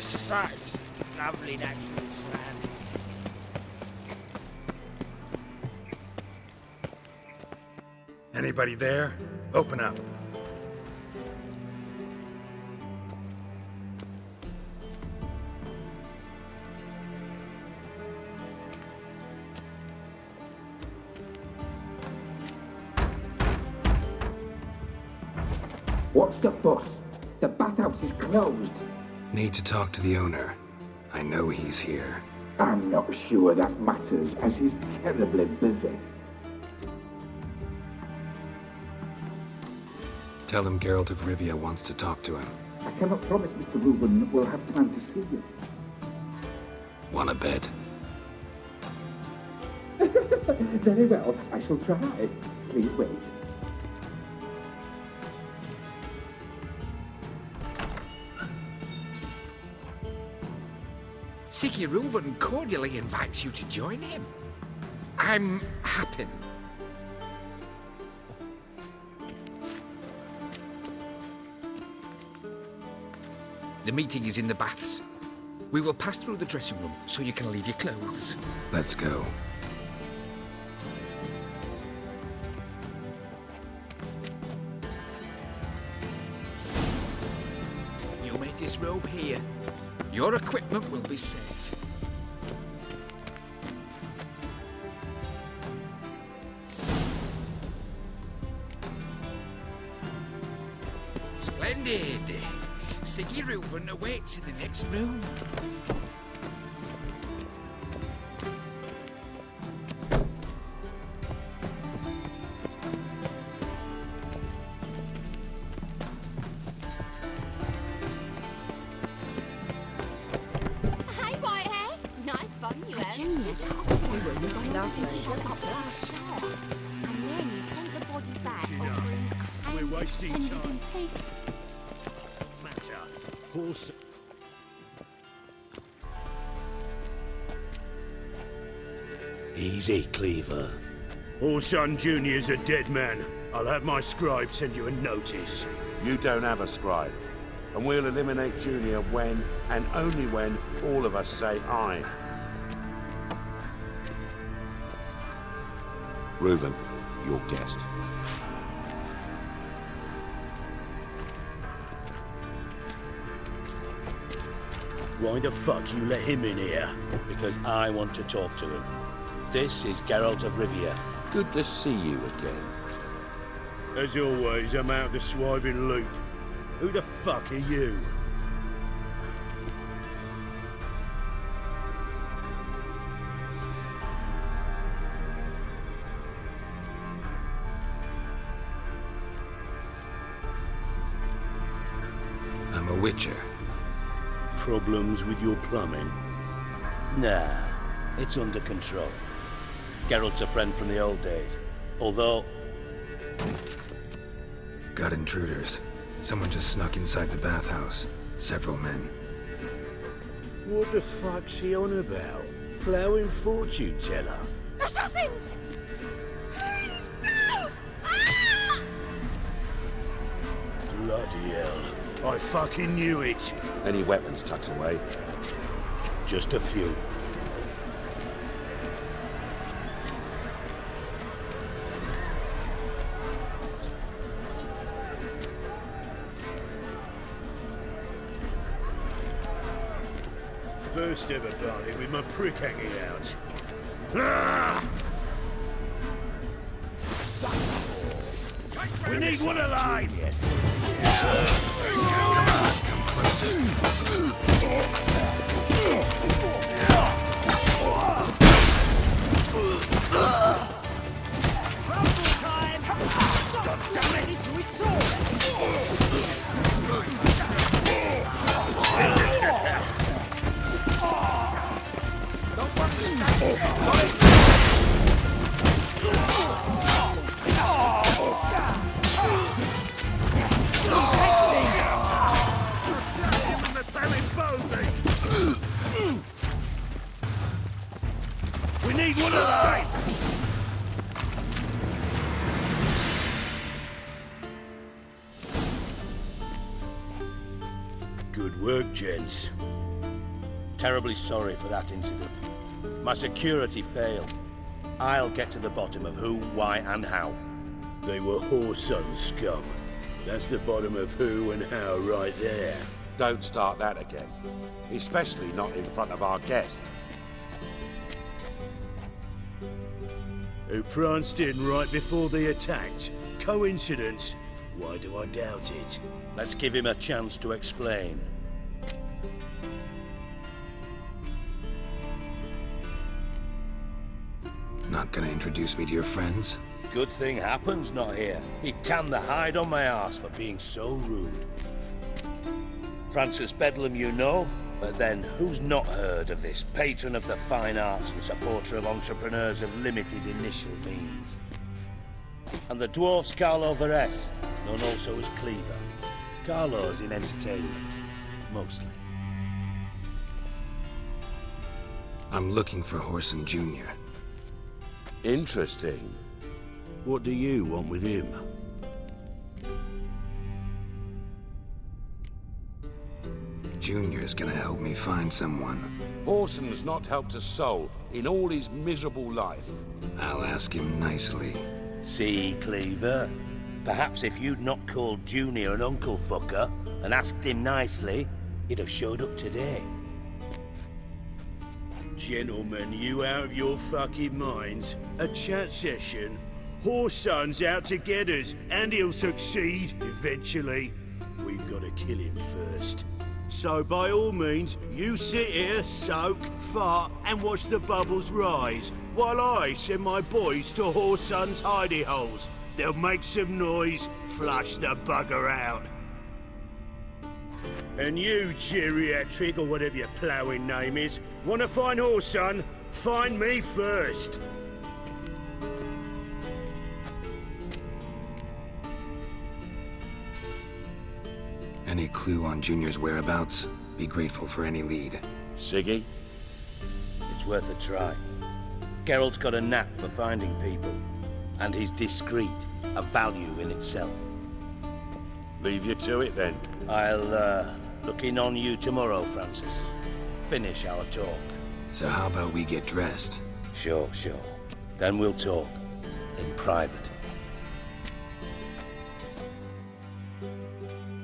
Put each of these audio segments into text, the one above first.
Such lovely natural surroundings. Anybody there? Open up. What's the fuss? The bathhouse is closed. Need to talk to the owner. I know he's here. I'm not sure that matters, as he's terribly busy. Tell him Geralt of Rivia wants to talk to him. I cannot promise Mr. Reuven will have time to see you. Want a bed? Very well, I shall try. Please wait. Siggy Reuven cordially invites you to join him. I'm happy. The meeting is in the baths. We will pass through the dressing room so you can leave your clothes. Let's go. You may disrobe here. Your equipment will be safe. Splendid! Siggy Reuven awaits in the next room. Hey, Whitehair. Nice bun you have. Junior, cut off this one. You're going to shove up last shelves. And then you sent the body back offering a hand We're wasting extended time. in peace. Horse. Easy, Cleaver. Orson Jr.'s a dead man. I'll have my scribe send you a notice. You don't have a scribe. And we'll eliminate Junior when, and only when, all of us say aye. Reuven, your guest. Why the fuck you let him in here? Because I want to talk to him. This is Geralt of Rivia. Good to see you again. As always, I'm out of the swiving loop. Who the fuck are you? I'm a witcher. Problems with your plumbing? Nah, it's under control. Geralt's a friend from the old days. Although... Got intruders. Someone just snuck inside the bathhouse. Several men. What the fuck's he on about? Ploughing fortune teller? Assassins! Please, no! Ah! Bloody hell. I fucking knew it. Any weapons tucked away? Just a few. First ever party with my prick hanging out. Ah! We need one alive! Yes. Come closer. We need one alive! Good work, gents. Terribly sorry for that incident. My security failed. I'll get to the bottom of who, why, and how. They were Whoreson scum. That's the bottom of who and how right there. Don't start that again. Especially not in front of our guest. Who pranced in right before they attacked. Coincidence? Why do I doubt it? Let's give him a chance to explain. Not gonna introduce me to your friends? Good thing Happen's not here. He'd tan the hide on my arse for being so rude. Francis Bedlam you know, but then who's not heard of this patron of the fine arts and supporter of entrepreneurs of limited initial means? And the dwarf's Carlo Veres, known also as Cleaver. Carlo's in entertainment, mostly. I'm looking for Whoreson Jr. Interesting. What do you want with him? Junior's gonna help me find someone. Whoreson's not helped a soul in all his miserable life. I'll ask him nicely. See, Cleaver? Perhaps if you'd not called Junior an uncle fucker and asked him nicely, he'd have showed up today. Gentlemen, you out of your fucking minds? A chat session? Whoreson's out to get us, and he'll succeed, eventually. We've got to kill him first. So by all means, you sit here, soak, fart, and watch the bubbles rise, while I send my boys to Whoreson's hidey holes. They'll make some noise, flush the bugger out. And you, geriatric, or whatever your ploughing name is, want to find Whoreson? Find me first. Any clue on Junior's whereabouts? Be grateful for any lead. Siggy? It's worth a try. Geralt's got a knack for finding people, and he's discreet, a value in itself. Leave you to it then. I'll look in on you tomorrow, Francis. Finish our talk. So how about we get dressed? Sure. Then we'll talk. In private.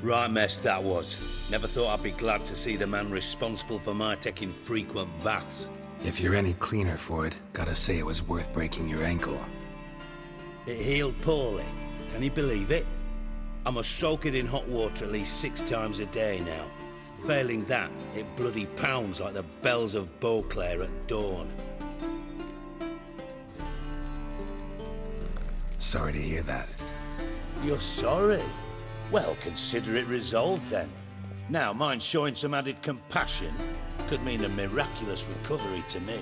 Right mess that was. Never thought I'd be glad to see the man responsible for my taking frequent baths. If you're any cleaner for it, gotta say it was worth breaking your ankle. It healed poorly. Can you believe it? I must soak it in hot water at least 6 times a day now. Failing that, it bloody pounds like the bells of Beauclair at dawn. Sorry to hear that. You're sorry? Well, consider it resolved then. Now, mind showing some added compassion could mean a miraculous recovery to me.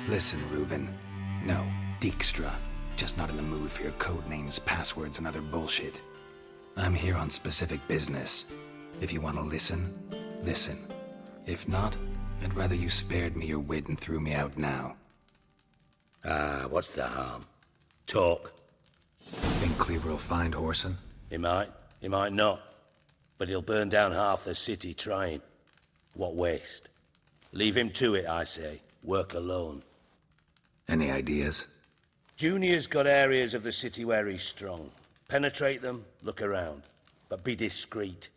Listen, Reuven. No, Dijkstra. Just not in the mood for your code names, passwords, and other bullshit. I'm here on specific business. If you want to listen, listen. If not, I'd rather you spared me your wit and threw me out now. What's the harm? Talk. Think Cleaver will find Whoreson? He might not. But he'll burn down half the city trying. What waste. Leave him to it, I say. Work alone. Any ideas? Junior's got areas of the city where he's strong. Penetrate them, look around. But be discreet.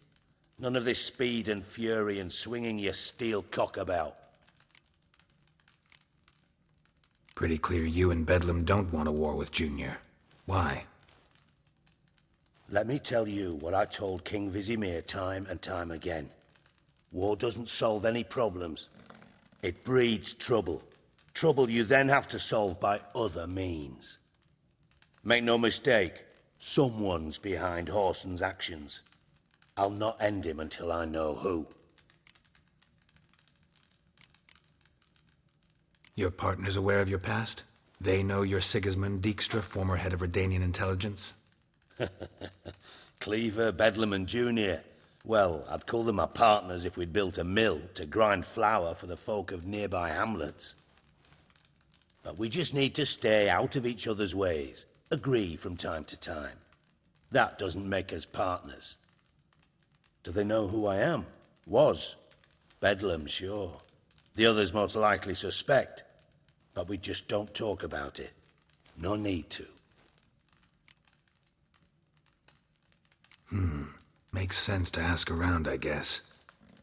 None of this speed and fury and swinging your steel cock about. Pretty clear you and Bedlam don't want a war with Junior. Why? Let me tell you what I told King Vizimir time and time again. War doesn't solve any problems. It breeds trouble. Trouble you then have to solve by other means. Make no mistake, someone's behind Whoreson's actions. I'll not end him until I know who. Your partner's aware of your past? They know you're Sigismund Dijkstra, former head of Redanian intelligence? Cleaver, Bedlam and Junior. Well, I'd call them my partners if we'd built a mill to grind flour for the folk of nearby hamlets. But we just need to stay out of each other's ways, agree from time to time. That doesn't make us partners. Do they know who I am? Was. Bedlam, sure. The others most likely suspect. But we just don't talk about it. No need to. Makes sense to ask around, I guess.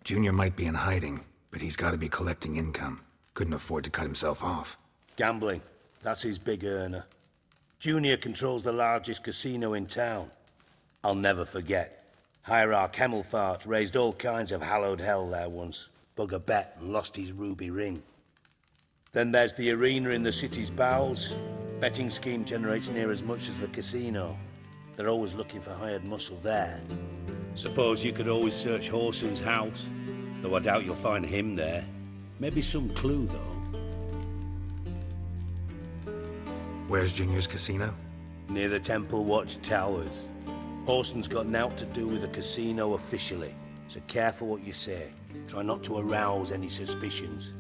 Junior might be in hiding, but he's got to be collecting income. Couldn't afford to cut himself off. Gambling. That's his big earner. Junior controls the largest casino in town. I'll never forget. Hierarch Hemmelfart raised all kinds of hallowed hell there once. Bug a bet and lost his ruby ring. Then there's the arena in the city's bowels. Betting scheme generates near as much as the casino. They're always looking for hired muscle there. Suppose you could always search Horson's house, though I doubt you'll find him there. Maybe some clue, though. Where's Junior's casino? Near the Temple Watch Towers. Horson's got naught to do with the casino officially, so careful what you say. Try not to arouse any suspicions.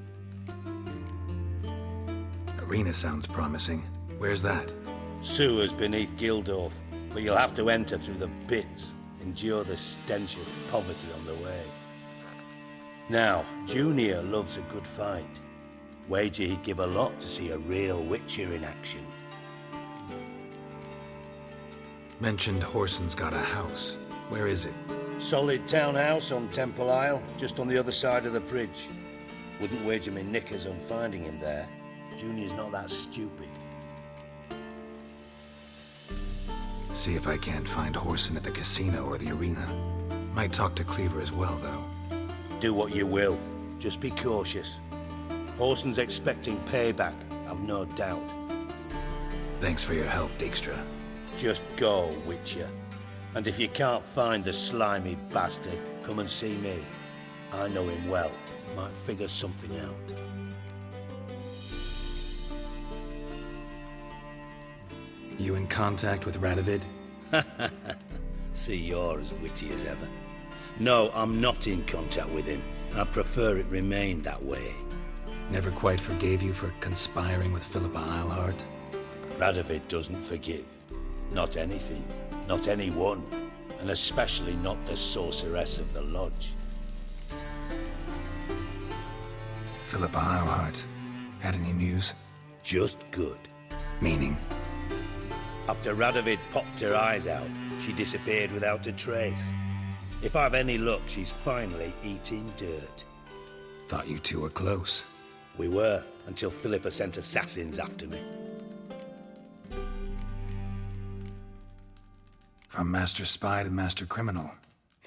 Arena sounds promising. Where's that? Sewers beneath Gildorf, but you'll have to enter through the pits. Endure the stench of poverty on the way. Now, Junior loves a good fight. Wager he'd give a lot to see a real Witcher in action. Mentioned Horson's got a house. Where is it? Solid townhouse on Temple Isle, just on the other side of the bridge. Wouldn't wager me knickers on finding him there. Junior's not that stupid. See if I can't find Horson at the casino or the arena. Might talk to Cleaver as well, though. Do what you will. Just be cautious. Horson's expecting payback, I've no doubt. Thanks for your help, Dijkstra. Just go, Witcher. And if you can't find the slimy bastard, come and see me. I know him well. Might figure something out. You in contact with Radovid? See, you're as witty as ever. No, I'm not in contact with him. I prefer it remain that way. Never quite forgave you for conspiring with Philippa Eilhart? Radovid doesn't forgive. Not anything. Not anyone. And especially not the sorceress of the Lodge. Philippa Eilhart. Had any news? Just good. Meaning? After Radovid popped her eyes out, she disappeared without a trace. If I've any luck, she's finally eating dirt. Thought you two were close. We were, until Philippa sent assassins after me. From Master Spy to Master Criminal.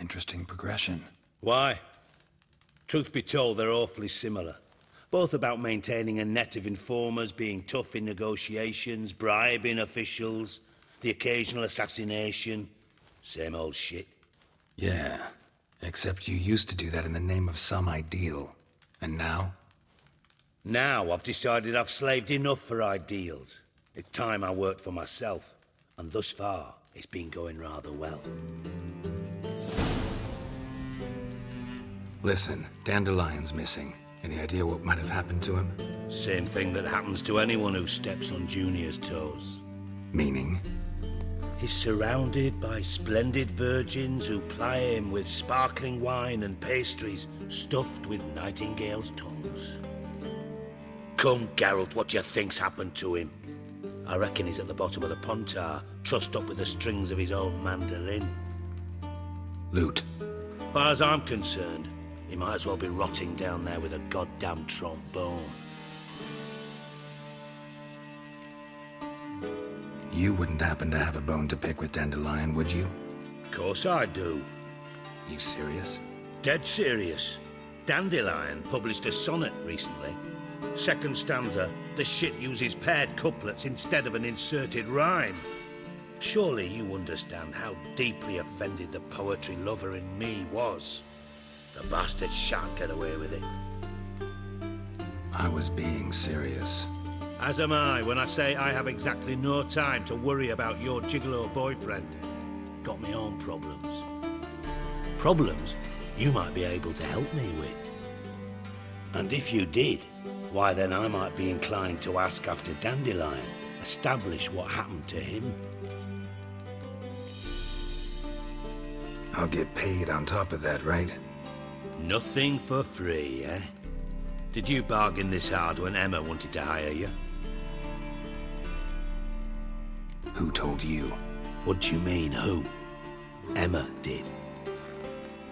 Interesting progression. Why? Truth be told, they're awfully similar. Both about maintaining a net of informers, being tough in negotiations, bribing officials, the occasional assassination. Same old shit. Yeah, except you used to do that in the name of some ideal. And now? Now I've decided I've slaved enough for ideals. It's time I worked for myself. And thus far, it's been going rather well. Listen, Dandelion's missing. Any idea what might have happened to him? Same thing that happens to anyone who steps on Junior's toes. Meaning? He's surrounded by splendid virgins who ply him with sparkling wine and pastries stuffed with nightingales' tongues. Come, Geralt, what do you think's happened to him? I reckon he's at the bottom of the Pontar, trussed up with the strings of his own mandolin. Loot. As far as I'm concerned, he might as well be rotting down there with a goddamn trombone. You wouldn't happen to have a bone to pick with Dandelion, would you? Of course I do. You serious? Dead serious. Dandelion published a sonnet recently. Second stanza, the shit uses paired couplets instead of an inserted rhyme. Surely you understand how deeply offended the poetry lover in me was. The bastard shan't get away with it. I was being serious. As am I when I say I have exactly no time to worry about your gigolo boyfriend. Got my own problems. Problems you might be able to help me with. And if you did, why then I might be inclined to ask after Dandelion, establish what happened to him. I'll get paid on top of that, right? Nothing for free, eh? Did you bargain this hard when Emma wanted to hire you? Who told you? What do you mean, who? Emma did.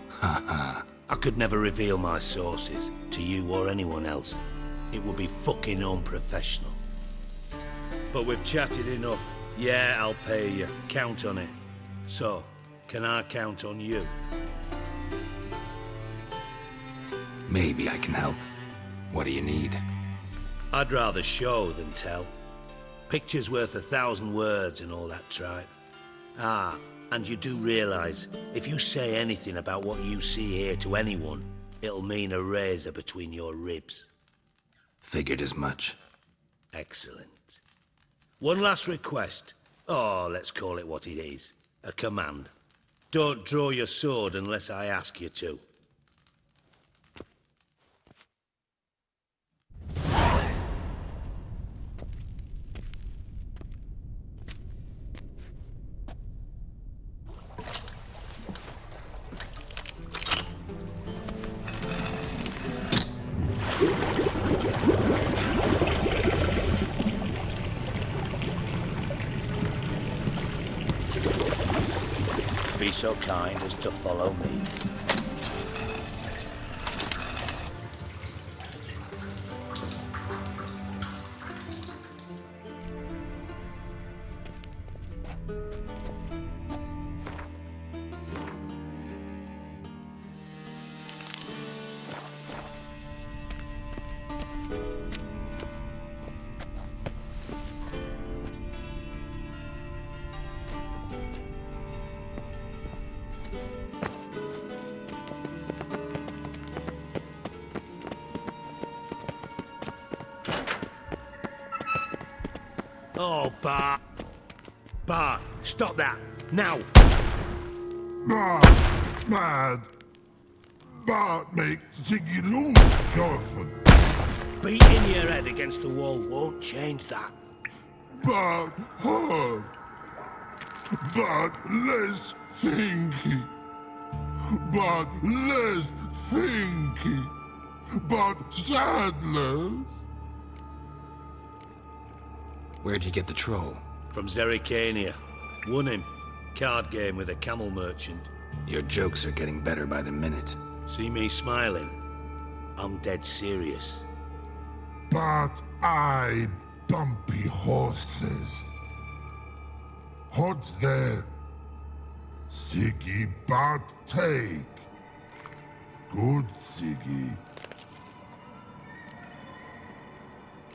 Haha. I could never reveal my sources to you or anyone else. It would be fucking unprofessional. But we've chatted enough. Yeah, I'll pay you. Count on it. So, can I count on you? Maybe I can help. What do you need? I'd rather show than tell. Picture's worth 1,000 words and all that tripe. Ah, and you do realise, if you say anything about what you see here to anyone, it'll mean a razor between your ribs. Figured as much. Excellent. One last request. Oh, let's call it what it is. A command. Don't draw your sword unless I ask you to. Be so kind as to follow me. Oh, Bart. Bart, stop that. Now. Bad. Bart makes Ziggy lose, Thorfinn. Beating your head against the wall won't change that. Bart hard. Bart less thinky. Bart less thinky. Bart sadless. Where'd you get the troll? From Zerrikania. Won him. Card game with a camel merchant. Your jokes are getting better by the minute. See me smiling? I'm dead serious. But I bumpy horses. Hot there. Ziggy Bart take. Good Ziggy.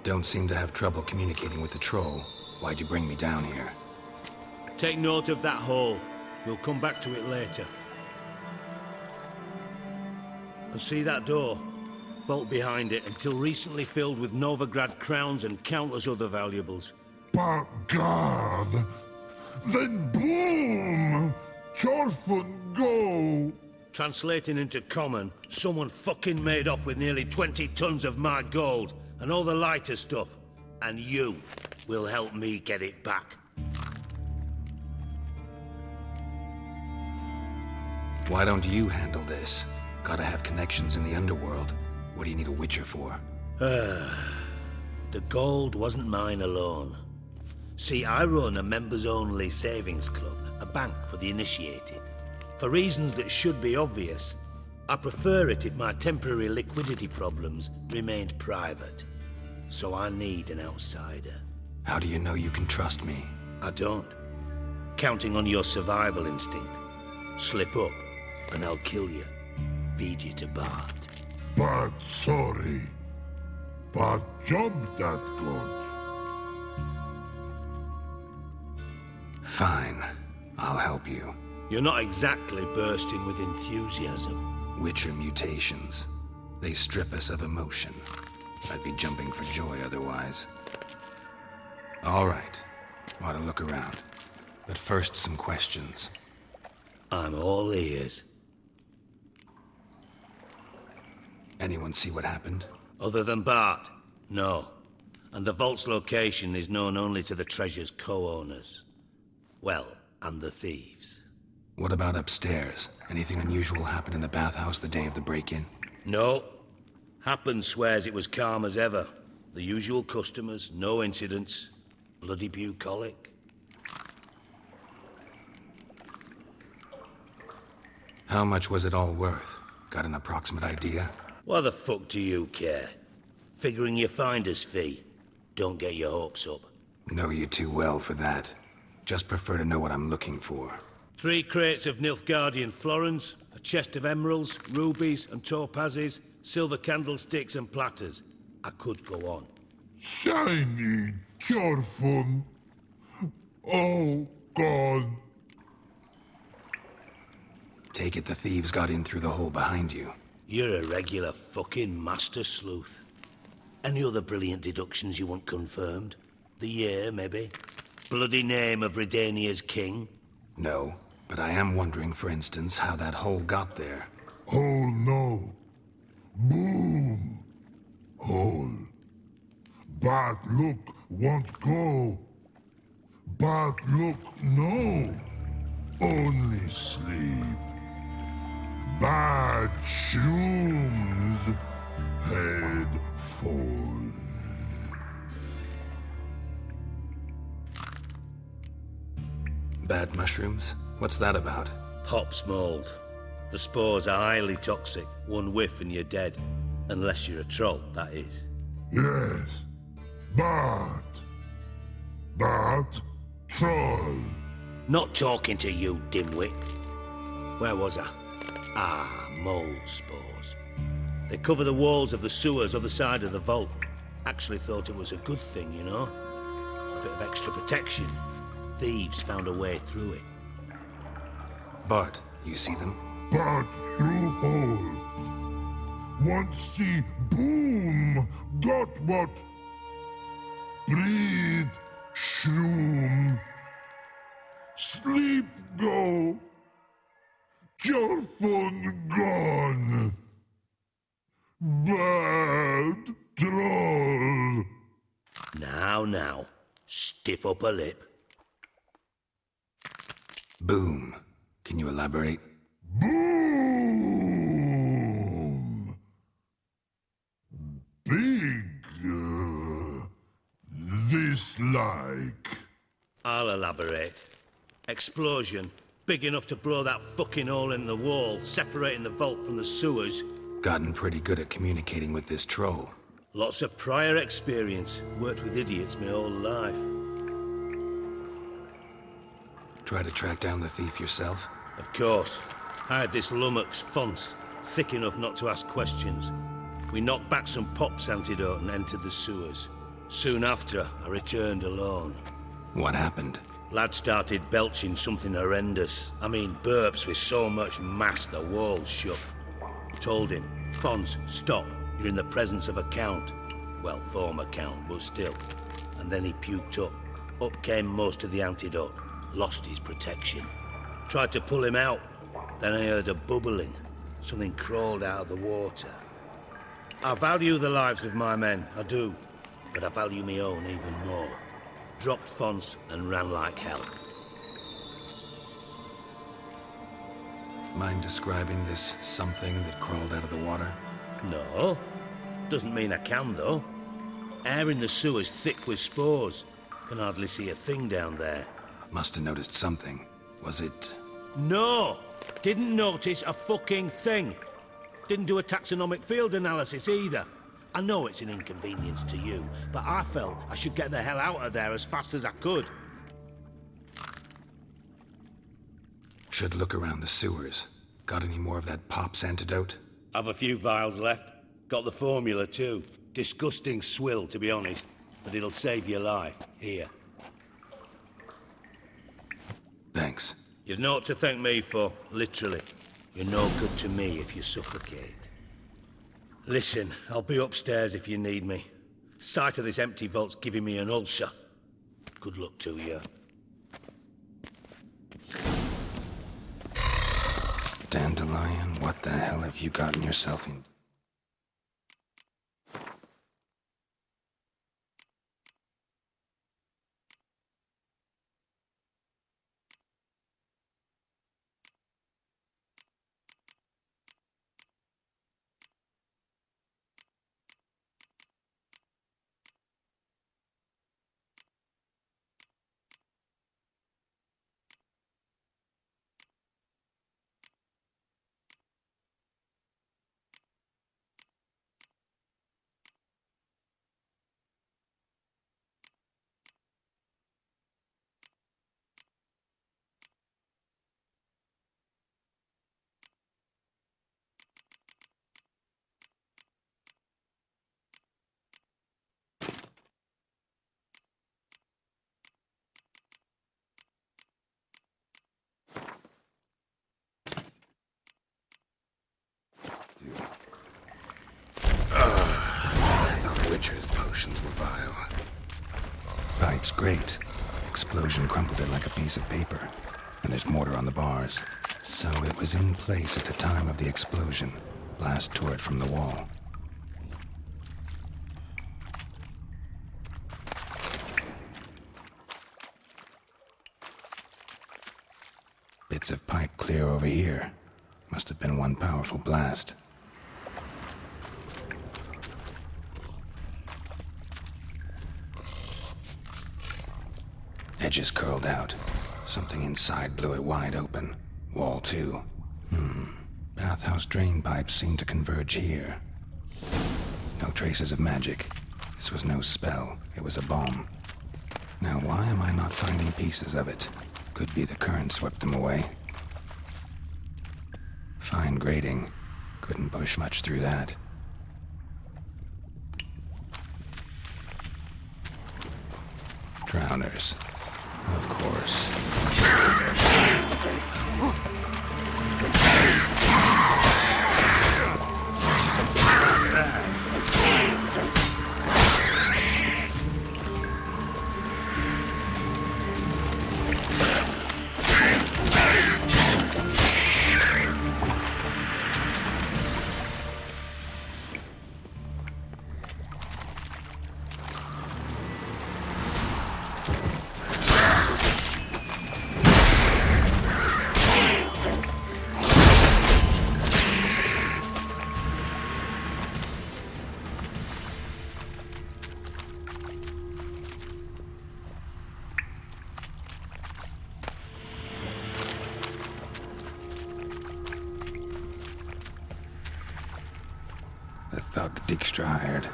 Don't seem to have trouble communicating with the troll. Why'd you bring me down here? Take note of that hole. We'll come back to it later. And see that door? Vault behind it, until recently filled with Novigrad crowns and countless other valuables. But God! Then boom! Thorfinn go! Translating into common, someone fucking made off with nearly 20 tons of my gold and all the lighter stuff. And you will help me get it back. Why don't you handle this? Gotta have connections in the underworld. What do you need a Witcher for? The gold wasn't mine alone. See, I run a members-only savings club, a bank for the initiated. For reasons that should be obvious, I prefer it if my temporary liquidity problems remained private. So I need an outsider. How do you know you can trust me? I don't. Counting on your survival instinct. Slip up, and I'll kill you. Feed you to Bart. But sorry. But job that good. Fine. I'll help you. You're not exactly bursting with enthusiasm. Witcher mutations. They strip us of emotion. I'd be jumping for joy otherwise. All right. Ought to look around. But first, some questions. I'm all ears. Anyone see what happened? Other than Bart? No. And the vault's location is known only to the treasure's co-owners. Well, and the thieves. What about upstairs? Anything unusual happen in the bathhouse the day of the break-in? No. Happen swears it was calm as ever. The usual customers, no incidents. Bloody bucolic. How much was it all worth? Got an approximate idea? Why the fuck do you care? Figuring your finder's fee. Don't get your hopes up. Know you too well for that. Just prefer to know what I'm looking for. 3 crates of Nilfgaardian florins, a chest of emeralds, rubies and topazes, silver candlesticks and platters. I could go on. Shiny Chorfun. Oh, God. Take it the thieves got in through the hole behind you. You're a regular fucking master sleuth. Any other brilliant deductions you want confirmed? The year, maybe? Bloody name of Redania's king? No, but I am wondering, for instance, how that hole got there. Hole no. Boom. Hole. Bad look won't go. Bad look no. Only sleep. Bad shrooms. Head falls. Bad mushrooms? What's that about? Pop's mold. The spores are highly toxic. One whiff and you're dead. Unless you're a troll, that is. Yes. Bad. Bad troll. Not talking to you, dimwit. Where was I? Ah, mold spores. They cover the walls of the sewers other side of the vault. Actually thought it was a good thing, you know? A bit of extra protection. Thieves found a way through it. Bart, you see them? Bad through hole. Want see boom. Got what? Breathe. Shroom. Sleep go. Your phone gone. Bad troll. Now. Stiff upper lip. Boom. Can you elaborate? Boom. Big. This like. I'll elaborate. Explosion. Big enough to blow that fucking hole in the wall, separating the vault from the sewers. Gotten pretty good at communicating with this troll. Lots of prior experience. Worked with idiots my whole life. Try to track down the thief yourself? Of course. I had this lummox, Fons, thick enough not to ask questions. We knocked back some Pop's antidote and entered the sewers. Soon after, I returned alone. What happened? Lad started belching something horrendous. I mean, burps with so much mass the walls shook. Told him, Fons, stop. You're in the presence of a count. Well, former count, but still. And then he puked up. Up came most of the antidote. Lost his protection. Tried to pull him out. Then I heard a bubbling. Something crawled out of the water. I value the lives of my men, I do. But I value my own even more. Dropped Fons and ran like hell. Mind describing this something that crawled out of the water? No. Doesn't mean I can, though. Air in the sewer's thick with spores. Can hardly see a thing down there. Must have noticed something. Was it... No! Didn't notice a fucking thing. Didn't do a taxonomic field analysis either. I know it's an inconvenience to you, but I felt I should get the hell out of there as fast as I could. Should look around the sewers. Got any more of that Pop's antidote? I've a few vials left. Got the formula too. Disgusting swill, to be honest. But it'll save your life. Here. Thanks. You've naught to thank me for, literally. You're no good to me if you suffocate. Listen, I'll be upstairs if you need me. Sight of this empty vault's giving me an ulcer. Good luck to you. Dandelion, what the hell have you gotten yourself in? Butcher's potions were vile. Pipe's great. Explosion crumpled it like a piece of paper. And there's mortar on the bars. So it was in place at the time of the explosion. Blast tore it from the wall. Bits of pipe clear over here. Must have been one powerful blast. Edges curled out. Something inside blew it wide open. Wall too. Bathhouse drain pipes seem to converge here. No traces of magic. This was no spell. It was a bomb. Now why am I not finding pieces of it? Could be the current swept them away. Fine grating. Couldn't push much through that. Drowners. Of course. The thug Dijkstra hired.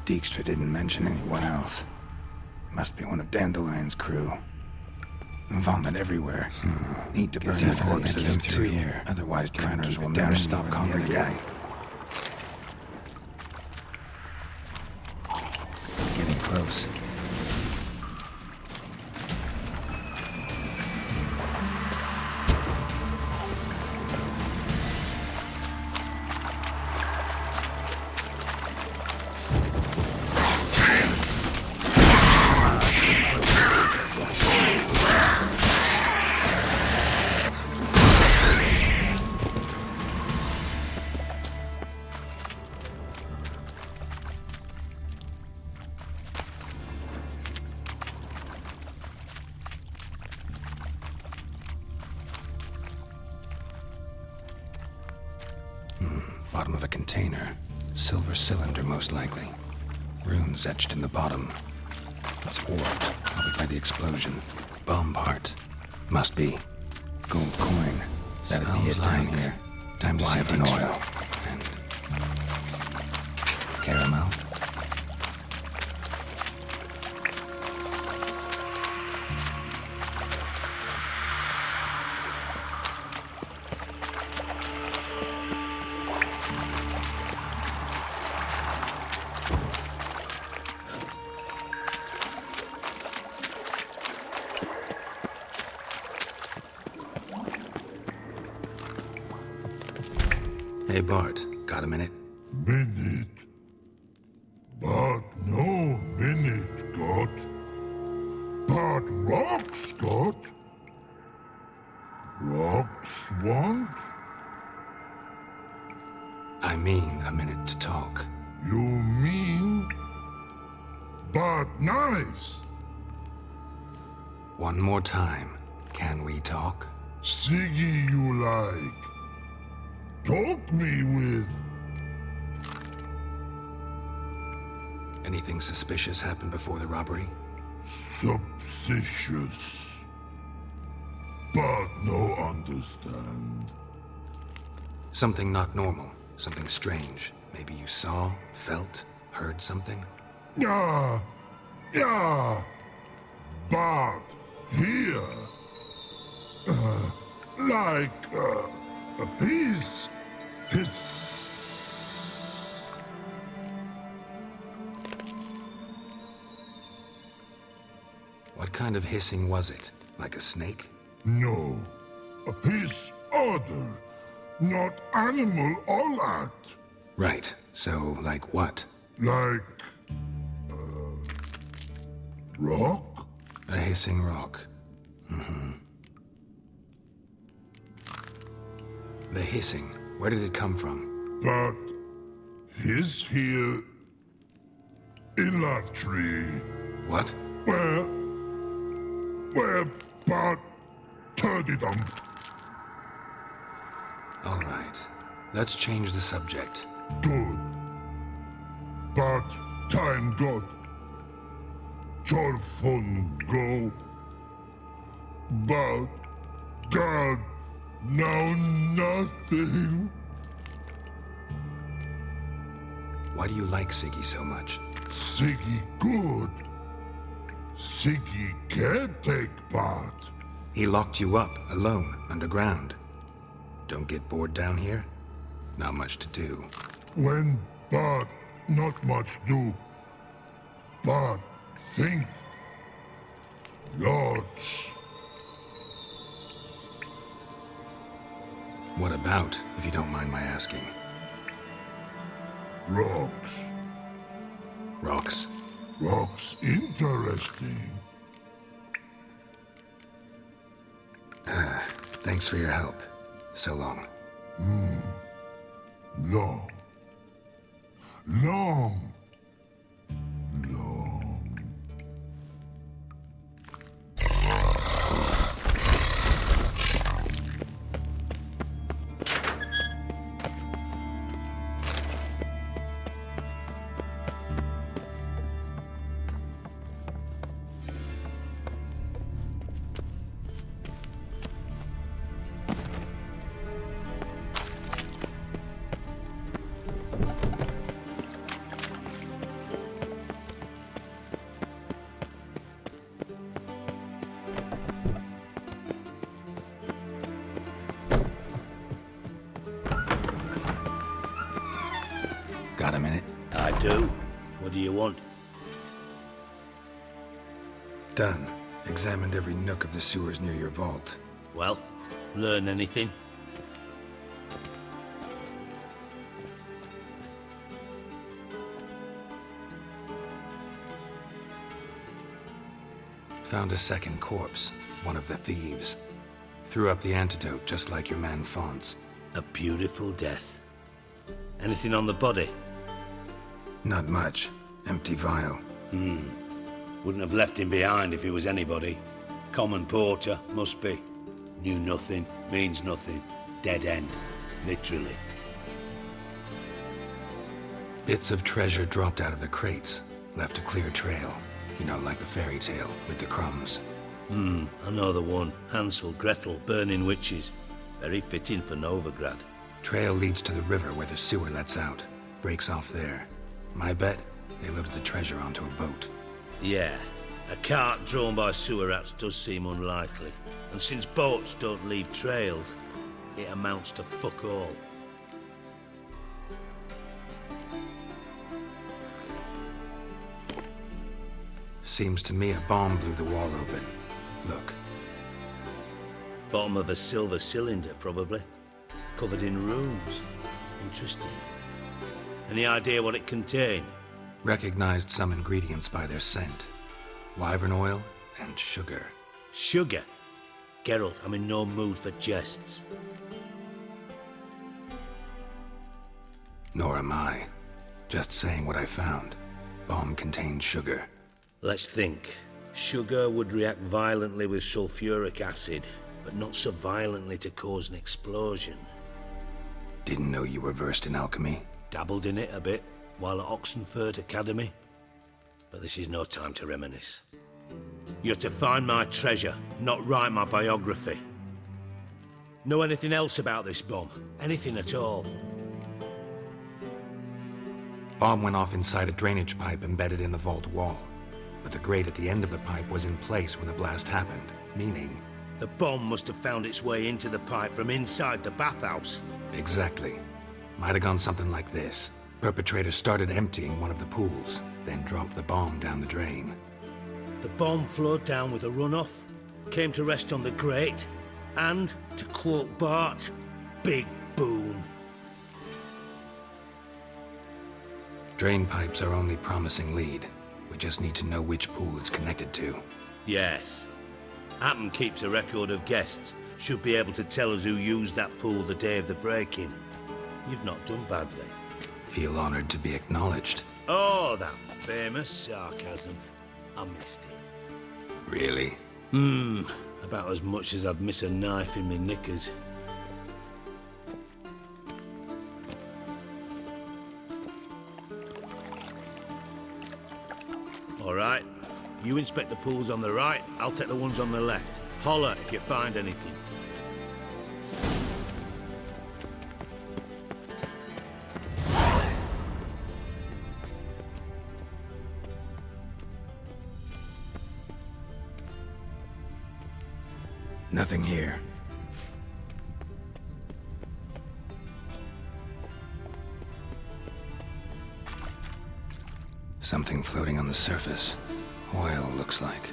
Dijkstra didn't mention anyone else. Must be one of Dandelion's crew. Vomit everywhere. Need to burn the corpses through here. Otherwise, drowners will never stop congregating. Getting close. Bottom of a container. Silver cylinder, most likely. Runes etched in the bottom. It's warped, probably by the explosion. Bomb part. Must be. Gold coin. That'd be it down here. Time to save an oil. And caramel. Hey, Bart, got a minute? Minute. But no minute got. But rocks got. Rocks want? I mean a minute to talk. You mean? But nice. One more time. Can we talk? Siggy you like. Talk me with. Anything suspicious happened before the robbery? Suspicious. But no understand. Something not normal. Something strange. Maybe you saw, felt, heard something? Yeah. But here. like, his... What kind of hissing was it? Like a snake? No. His other. Not animal all that. Right. So, like what? Like... rock? A hissing rock. Mm-hmm. The hissing, where did it come from? But... he's here... in Love Tree. What? Where but Turdy-dum. All right. Let's change the subject. Good. But time God. Jorfun go. But God now nothing. Why do you like Siggy so much? Siggy good. Siggy can't take part. He locked you up, alone, underground. Don't get bored down here? Not much to do. When but not much do. But think. Lots. What about, if you don't mind my asking? Rocks. Rocks? Rocks interesting. Thanks for your help. So long. Long. Long. Got a minute? I do. What do you want? Done. Examined every nook of the sewers near your vault. Well, learn anything? Found a second corpse, one of the thieves. Threw up the antidote just like your man Fonz. A beautiful death. Anything on the body? Not much. Empty vial. Wouldn't have left him behind if he was anybody. Common porter, must be. Knew nothing, means nothing. Dead end. Literally. Bits of treasure dropped out of the crates. Left a clear trail. You know, like the fairy tale, with the crumbs. I know the one. Hansel, Gretel, burning witches. Very fitting for Novigrad. Trail leads to the river where the sewer lets out. Breaks off there. My bet, they loaded the treasure onto a boat. Yeah, a cart drawn by sewer rats does seem unlikely. And since boats don't leave trails, it amounts to fuck all. Seems to me a bomb blew the wall open. Look. Bottom of a silver cylinder, probably. Covered in runes. Interesting. Any idea what it contained? Recognized some ingredients by their scent. Wyvern oil and sugar. Sugar? Geralt, I'm in no mood for jests. Nor am I. Just saying what I found. Bomb contained sugar. Let's think. Sugar would react violently with sulfuric acid, but not so violently to cause an explosion. Didn't know you were versed in alchemy. Dabbled in it a bit while at Oxenford Academy. But this is no time to reminisce. You're to find my treasure, not write my biography. Know anything else about this bomb? Anything at all? Bomb went off inside a drainage pipe embedded in the vault wall. But the grate at the end of the pipe was in place when the blast happened, meaning The bomb must have found its way into the pipe from inside the bathhouse. Exactly. Might have gone something like this. Perpetrator started emptying one of the pools, then dropped the bomb down the drain. The bomb flowed down with a runoff, came to rest on the grate, and, to quote Bart, big boom. Drain pipes are only promising lead. We just need to know which pool it's connected to. Yes. Happen keeps a record of guests. Should be able to tell us who used that pool the day of the break-in. You've not done badly. Feel honored to be acknowledged. Oh, that famous sarcasm. I missed it. Really? About as much as I'd miss a knife in me knickers. All right. You inspect the pools on the right, I'll take the ones on the left. Holler if you find anything. Nothing here. Something floating on the surface. Oil, looks like.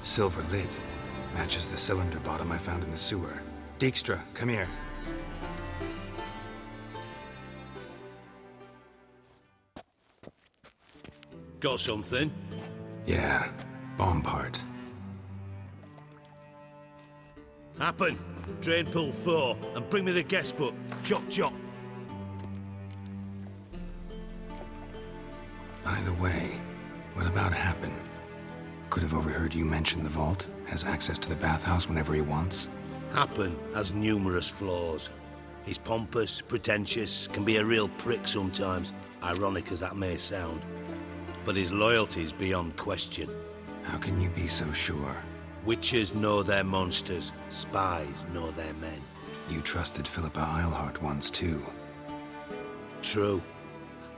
Silver lid. Matches the cylinder bottom I found in the sewer. Dijkstra, come here. Got something? Yeah, bomb part. Happen. Drain pool 4, and bring me the guest book. Chop chop. Either way, what about Happen? Could have overheard you mention the vault. Has access to the bathhouse whenever he wants. Happen has numerous flaws. He's pompous, pretentious, can be a real prick sometimes, ironic as that may sound. But his loyalty's beyond question. How can you be so sure? Witches know their monsters, spies know their men. You trusted Philippa Eilhart once too. True.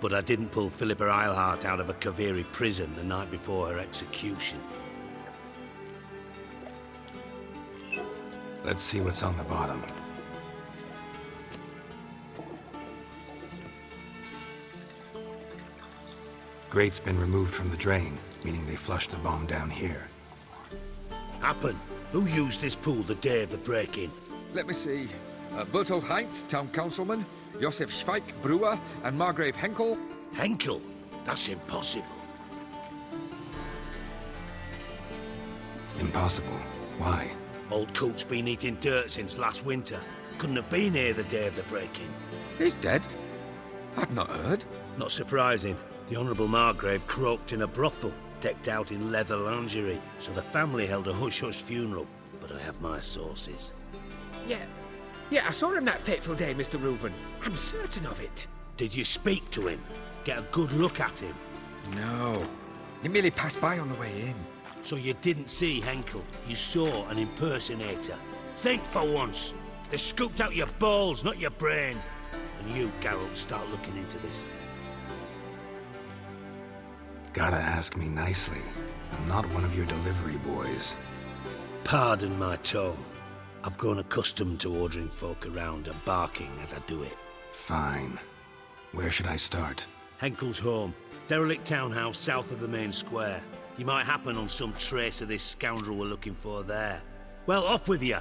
But I didn't pull Philippa Eilhart out of a Kaviri prison the night before her execution. Let's see what's on the bottom. Grate's been removed from the drain, meaning they flushed the bomb down here. Happen. Who used this pool the day of the break-in? Let me see. Bertolt Heinz, town councilman, Josef Schweik, brewer, and Margrave Henkel. Henkel? That's impossible. Impossible. Why? Old Coot's been eating dirt since last winter. Couldn't have been here the day of the break-in. He's dead? I'd not heard. Not surprising. The Honourable Margrave croaked in a brothel, decked out in leather lingerie, so the family held a hush-hush funeral. But I have my sources. Yeah, I saw him that fateful day, Mr. Reuven. I'm certain of it. Did you speak to him? Get a good look at him? No. He merely passed by on the way in. So you didn't see Henkel? You saw an impersonator? Think for once! They scooped out your balls, not your brain. And you, Geralt, start looking into this. Gotta ask me nicely. I'm not one of your delivery boys. Pardon my tone. I've grown accustomed to ordering folk around and barking as I do it. Fine. Where should I start? Henkel's home. Derelict townhouse south of the main square. You might happen on some trace of this scoundrel we're looking for there. Well, off with you!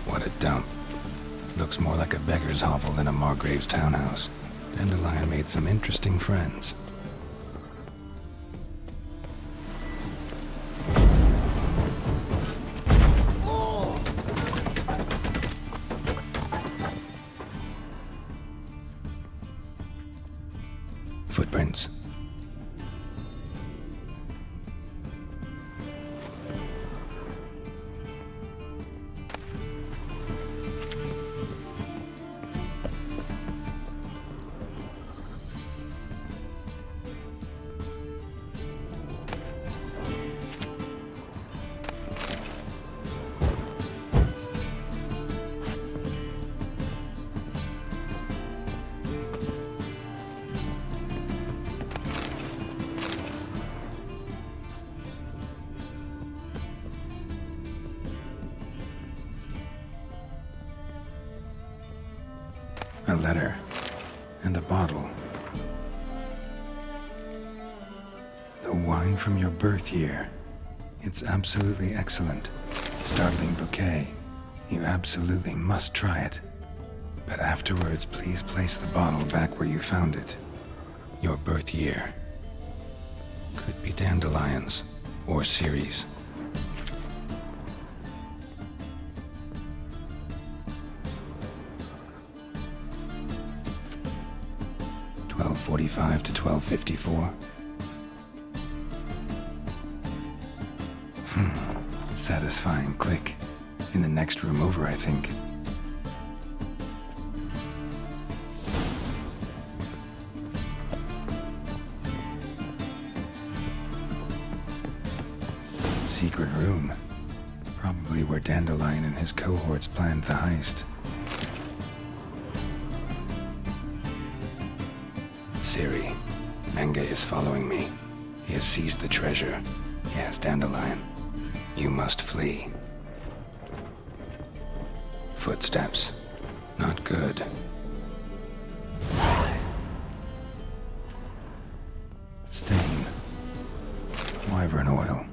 What a dump. Looks more like a beggar's hovel than a Margrave's townhouse. Dandelion made some interesting friends. Footprints. A letter and a bottle. The wine from your birth year. It's absolutely excellent. Startling bouquet. You absolutely must try it. But afterwards, please place the bottle back where you found it. Your birth year. Could be dandelions or Ceres. 12:45 to 12:54. Satisfying click. In the next room over, I think. Secret room. Probably where Dandelion and his cohorts planned the heist. Ciri, Menge is following me. He has seized the treasure. Yes, Dandelion. You must flee. Footsteps. Not good. Stain. Wyvern oil.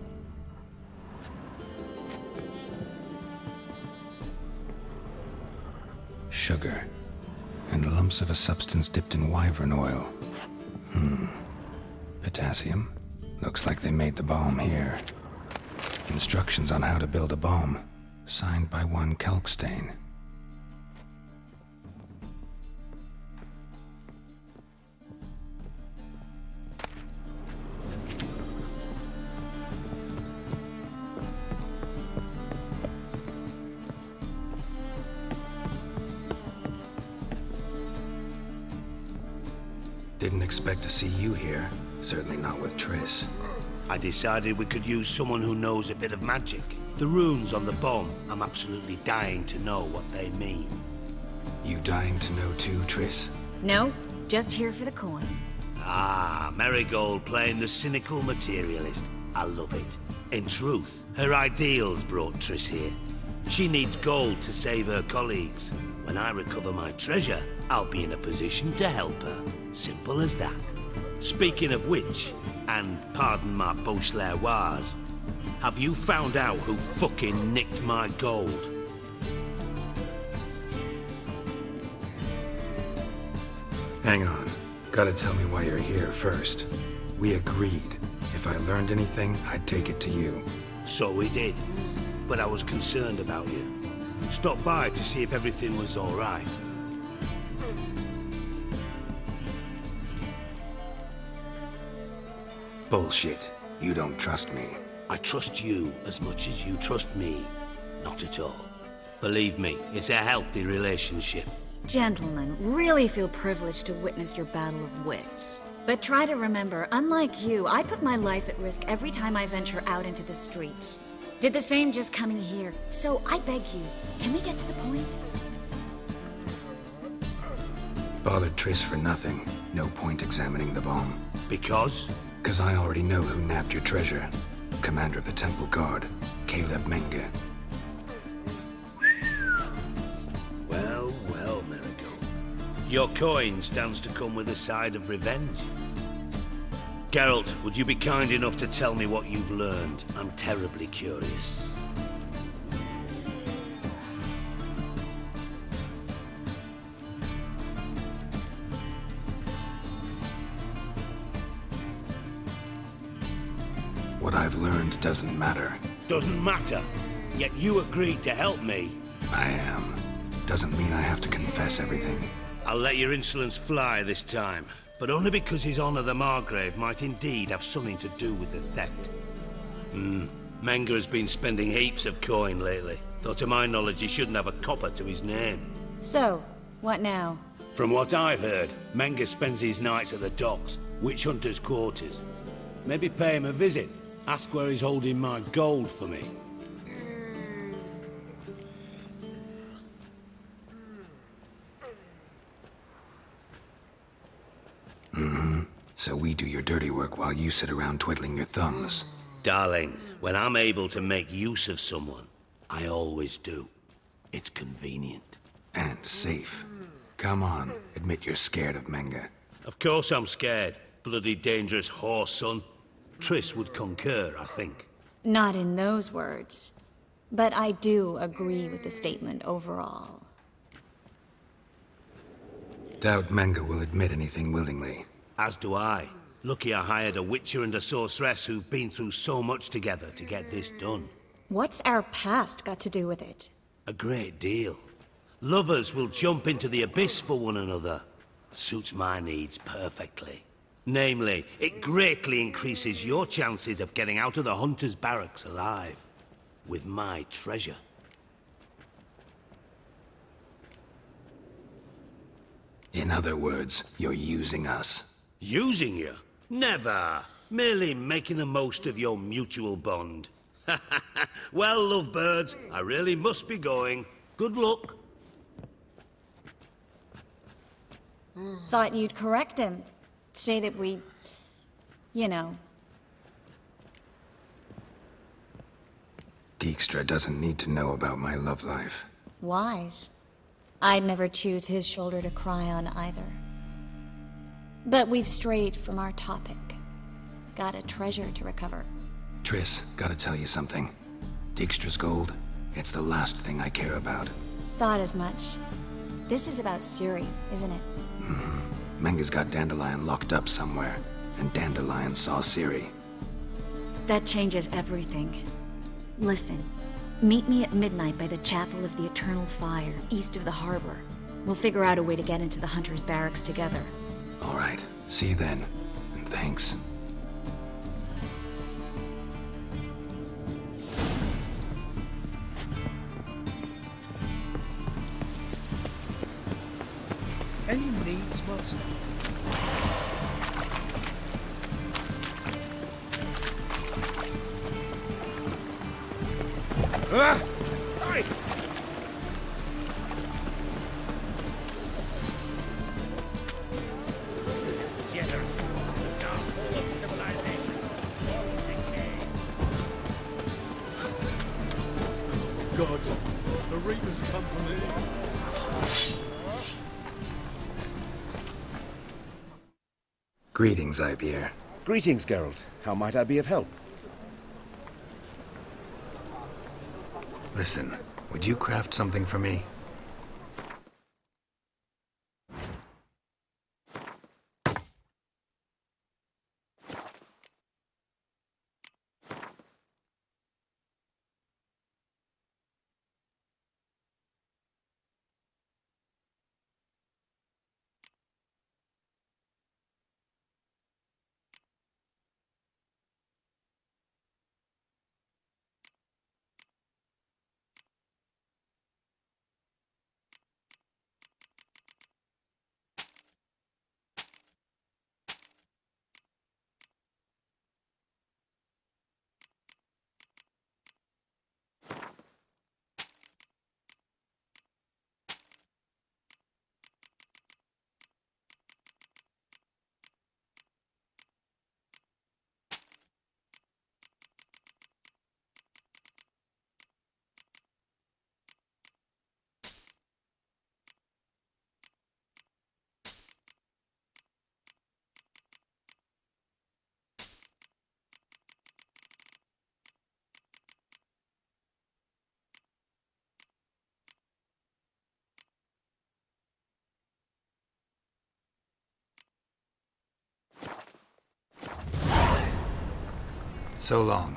Sugar. And lumps of a substance dipped in wyvern oil. Potassium. Looks like they made the bomb here. Instructions on how to build a bomb. Signed by one Kalkstein. Didn't expect to see you here. Certainly not with Triss. I decided we could use someone who knows a bit of magic. The runes on the bomb, I'm absolutely dying to know what they mean. You dying to know too, Triss? No, just here for the coin. Ah, Marigold playing the cynical materialist. I love it. In truth, her ideals brought Triss here. She needs gold to save her colleagues. When I recover my treasure, I'll be in a position to help her. Simple as that. Speaking of which, and pardon my Beauclervoise, have you found out who fucking nicked my gold? Hang on. Gotta tell me why you're here first. We agreed. If I learned anything, I'd take it to you. So we did. But I was concerned about you. Stopped by to see if everything was all right. Bullshit. You don't trust me. I trust you as much as you trust me. Not at all. Believe me, it's a healthy relationship. Gentlemen, really feel privileged to witness your battle of wits. But try to remember, unlike you, I put my life at risk every time I venture out into the streets. Did the same just coming here. So I beg you, can we get to the point? Bothered Triss for nothing. No point examining the bomb. Because? Because I already know who nabbed your treasure. Commander of the Temple Guard, Caleb Menge. Well, well, Marigold. Your coin stands to come with a side of revenge. Geralt, would you be kind enough to tell me what you've learned? I'm terribly curious. What I've learned doesn't matter. Doesn't matter. Yet you agreed to help me. I am. Doesn't mean I have to confess everything. I'll let your insolence fly this time, but only because His Honor the Margrave might indeed have something to do with the theft. Menga has been spending heaps of coin lately, though to my knowledge he shouldn't have a copper to his name. So, what now? From what I've heard, Menga spends his nights at the docks, witch hunters' quarters. Maybe pay him a visit. Ask where he's holding my gold for me. So we do your dirty work while you sit around twiddling your thumbs. Darling, when I'm able to make use of someone, I always do. It's convenient. And safe. Come on, admit you're scared of Menga. Of course I'm scared. Bloody dangerous horse, son. Triss would concur, I think. Not in those words. But I do agree with the statement overall. Doubt Menga will admit anything willingly. As do I. Lucky I hired a witcher and a sorceress who've been through so much together to get this done. What's our past got to do with it? A great deal. Lovers will jump into the abyss for one another. Suits my needs perfectly. Namely, it greatly increases your chances of getting out of the hunter's barracks alive. With my treasure. In other words, you're using us. Using you? Never. Merely making the most of your mutual bond. Well, lovebirds, I really must be going. Good luck. Thought you'd correct him. Say that we... you know. Dijkstra doesn't need to know about my love life. Wise. I'd never choose his shoulder to cry on either. But we've strayed from our topic. Got a treasure to recover. Triss, gotta tell you something. Dijkstra's gold, it's the last thing I care about. Thought as much. This is about Ciri, isn't it? Menga's got Dandelion locked up somewhere, and Dandelion saw Ciri. That changes everything. Listen, meet me at midnight by the Chapel of the Eternal Fire, east of the harbor. We'll figure out a way to get into the Hunter's barracks together. All right, see you then, and thanks. Any needs, monster? Ah! Aye! Generous, now full of civilization. God, the Reapers come for me. Greetings, Ivyr. Greetings, Geralt. How might I be of help? Listen, would you craft something for me? So long.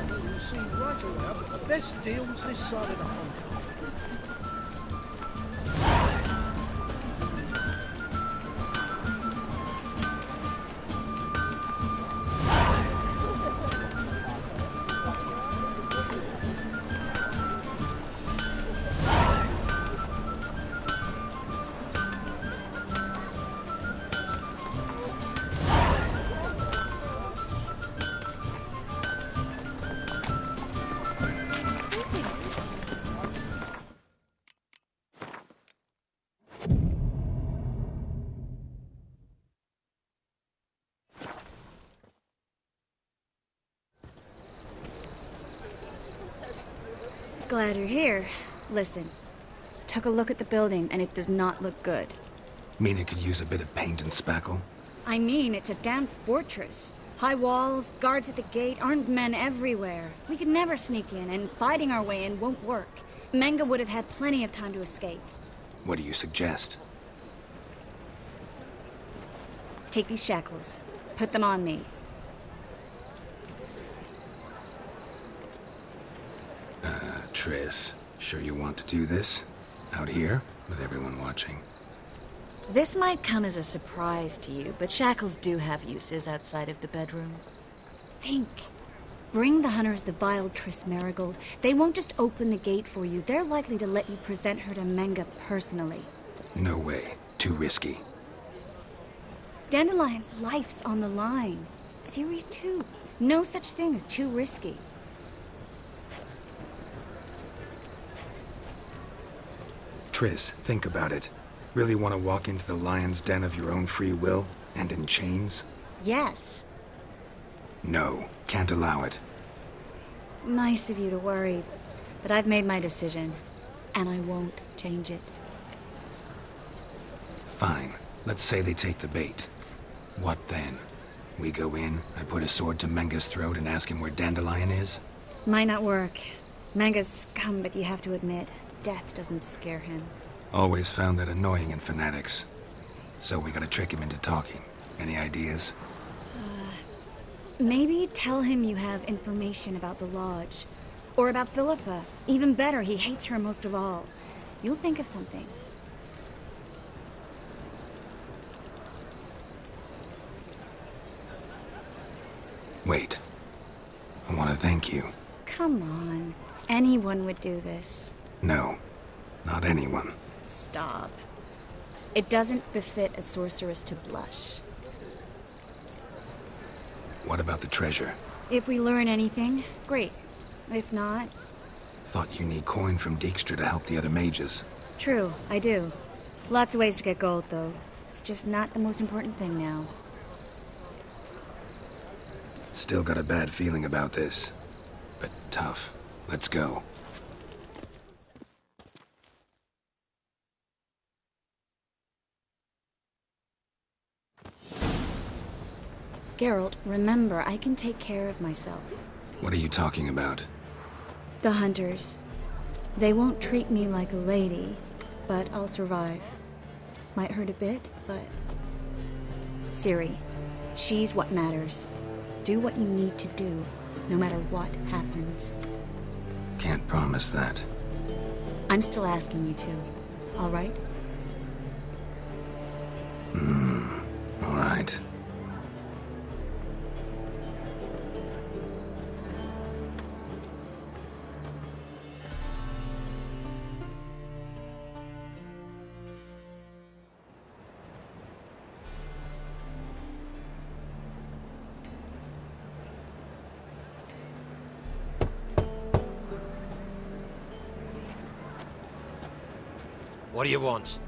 You'll see right away I've got the best deals this side of the pond. Glad you're here. Listen, took a look at the building and it does not look good. Mean it could use a bit of paint and spackle? I mean, it's a damn fortress. High walls, guards at the gate, armed men everywhere. We could never sneak in, and fighting our way in won't work. Menge would have had plenty of time to escape. What do you suggest? Take these shackles. Put them on me. Triss, sure you want to do this? Out here, with everyone watching? This might come as a surprise to you, but shackles do have uses outside of the bedroom. Think. Bring the hunters the vile Triss Merigold. They won't just open the gate for you. They're likely to let you present her to Menge personally. No way. Too risky. Dandelion's life's on the line. Series 2. No such thing as too risky. Triss, think about it. Really want to walk into the lion's den of your own free will, and in chains? Yes. No, can't allow it. Nice of you to worry, but I've made my decision, and I won't change it. Fine. Let's say they take the bait. What then? We go in, I put a sword to Menge's throat and ask him where Dandelion is? Might not work. Menge's scum, but you have to admit, death doesn't scare him. Always found that annoying in fanatics. So we gotta trick him into talking. Any ideas? Maybe tell him you have information about the Lodge. Or about Philippa. Even better, he hates her most of all. You'll think of something. Wait. I want to thank you. Come on. Anyone would do this. No. Not anyone. Stop. It doesn't befit a sorceress to blush. What about the treasure? If we learn anything, great. If not... Thought you need coin from Dijkstra to help the other mages. True, I do. Lots of ways to get gold, though. It's just not the most important thing now. Still got a bad feeling about this. But tough. Let's go. Geralt, remember, I can take care of myself. What are you talking about? The hunters. They won't treat me like a lady, but I'll survive. Might hurt a bit, but... Ciri, she's what matters. Do what you need to do, no matter what happens. Can't promise that. I'm still asking you to, all right? All right. What do you want?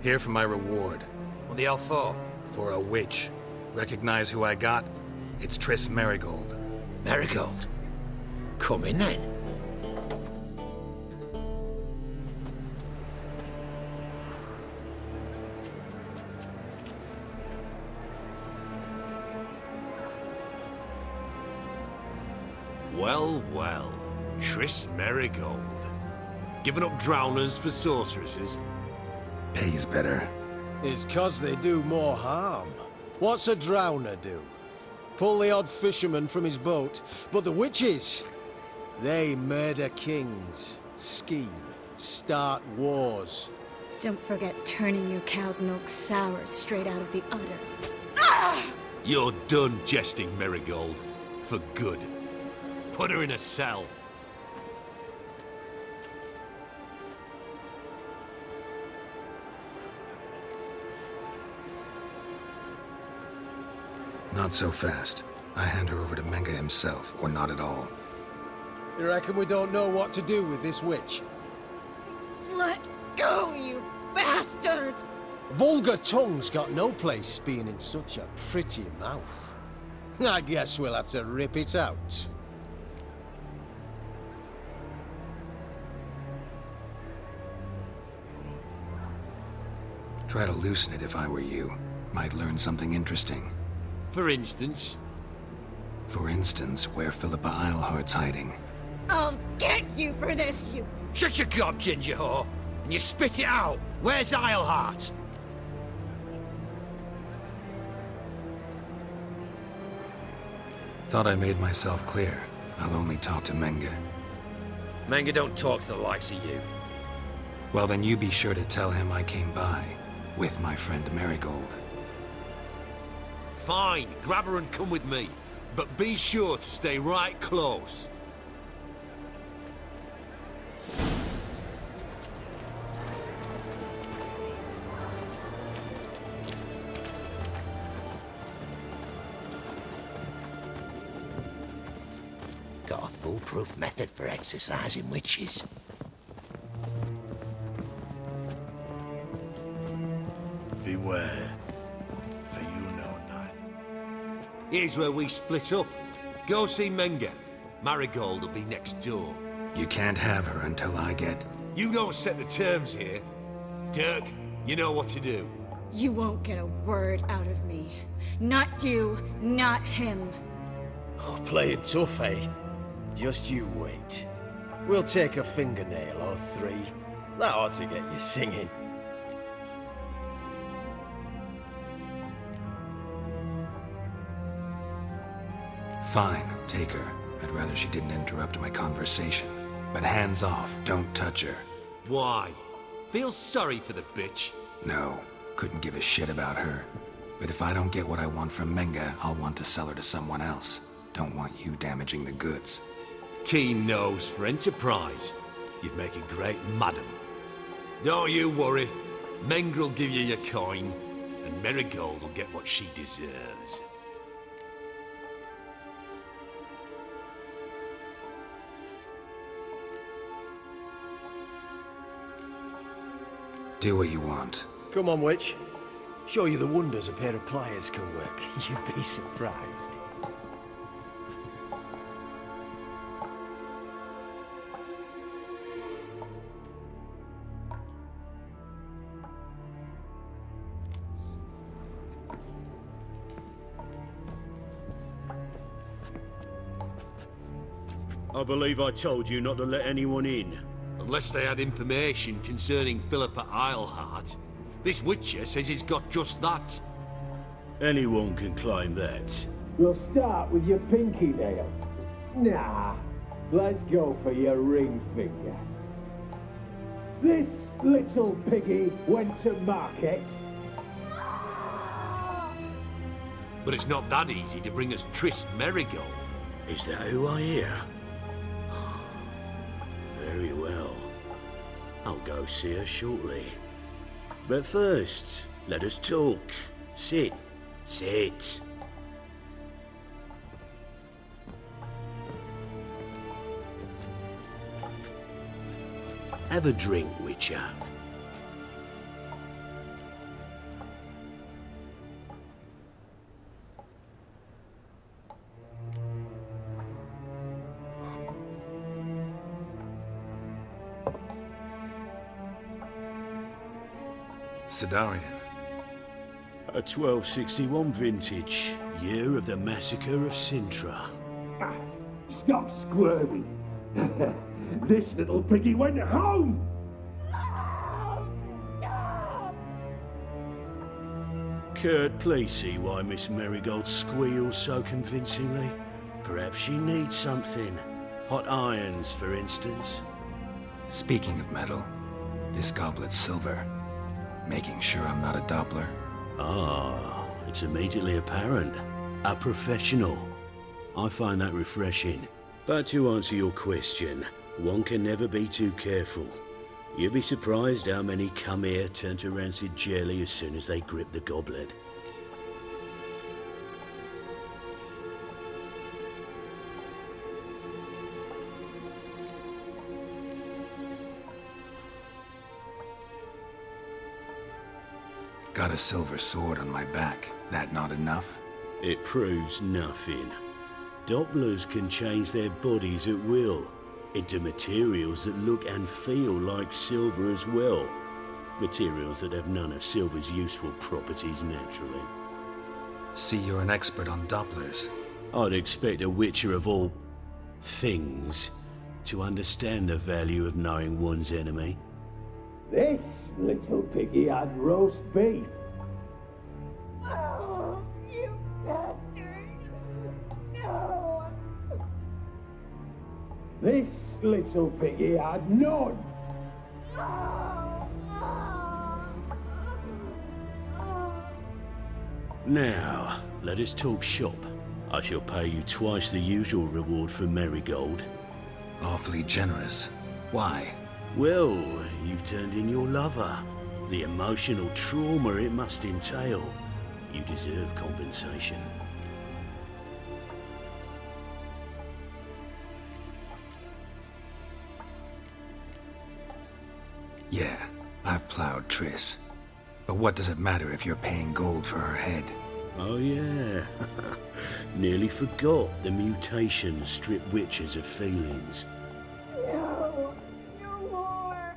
Here for my reward. What the hell for? For a witch. Recognize who I got? It's Triss Merigold. Merigold? Come in then. Well, well. Triss Merigold. Giving up drowners for sorceresses? Pays better. It's 'cause they do more harm. What's a drowner do? Pull the odd fisherman from his boat. But the witches, they murder kings, scheme, start wars. Don't forget turning your cow's milk sour straight out of the udder. Ah! You're done jesting, Merigold. For good. Put her in a cell. Not so fast. I hand her over to Menge himself, or not at all. You reckon we don't know what to do with this witch? Let go, you bastard! Vulgar tongue's got no place being in such a pretty mouth. I guess we'll have to rip it out. Try to loosen it if I were you. Might learn something interesting. For instance? For instance, where Philippa Eilhart's hiding. I'll get you for this, you... Shut your gob, ginger whore, and you spit it out. Where's Eilhart? Thought I made myself clear. I'll only talk to Menge. Menge don't talk to the likes of you. Well, then you be sure to tell him I came by, with my friend Merigold. Fine, grab her and come with me. But be sure to stay right close. Got a foolproof method for exercising witches. Beware, for you know neither. Here's where we split up. Go see Menge. Marigold will be next door. You can't have her until I get... You don't set the terms here. Dirk, you know what to do. You won't get a word out of me. Not you, not him. Oh, play it tough, eh? Just you wait. We'll take a fingernail or three. That ought to get you singing. Fine, take her. I'd rather she didn't interrupt my conversation. But hands off, don't touch her. Why? Feel sorry for the bitch? No, couldn't give a shit about her. But if I don't get what I want from Menge, I'll want to sell her to someone else. Don't want you damaging the goods. Keen nose for enterprise. You'd make a great madam. Don't you worry. Menge'll give you your coin, and Merigold will get what she deserves. Do what you want. Come on, witch. Show you the wonders a pair of pliers can work. You'd be surprised. I believe I told you not to let anyone in. Unless they had information concerning Philippa Eilhart. This witcher says he's got just that. Anyone can claim that. We'll start with your pinky nail. Nah, let's go for your ring finger. This little piggy went to market. But it's not that easy to bring us Triss Merigold. Is that who I hear? Very well. I'll go see her shortly. But first, let us talk. Sit. Sit. Have a drink, Witcher. Sidarian. A 1261 vintage, year of the massacre of Sintra. Stop squirming. This little piggy went home! Kurt, please see why Miss Marigold squeals so convincingly. Perhaps she needs something. Hot irons, for instance. Speaking of metal, this goblet's silver. Making sure I'm not a Doppler. Ah, it's immediately apparent. A professional. I find that refreshing. But to answer your question, one can never be too careful. You'd be surprised how many come here turn to rancid jelly as soon as they grip the goblet. Got a silver sword on my back. That not enough? It proves nothing. Dopplers can change their bodies at will into materials that look and feel like silver as well. Materials that have none of silver's useful properties naturally. See, you're an expert on Dopplers. I'd expect a witcher of all things to understand the value of knowing one's enemy. This little piggy had roast beef. Oh, you bastard! No! This little piggy had none. Now, let us talk shop. I shall pay you twice the usual reward for Marigold. Awfully generous. Why? Well, you've turned in your lover. The emotional trauma it must entail. You deserve compensation. Yeah, I've plowed Triss. But what does it matter if you're paying gold for her head? Oh yeah. Nearly forgot the mutations strip witches of feelings. No! No more!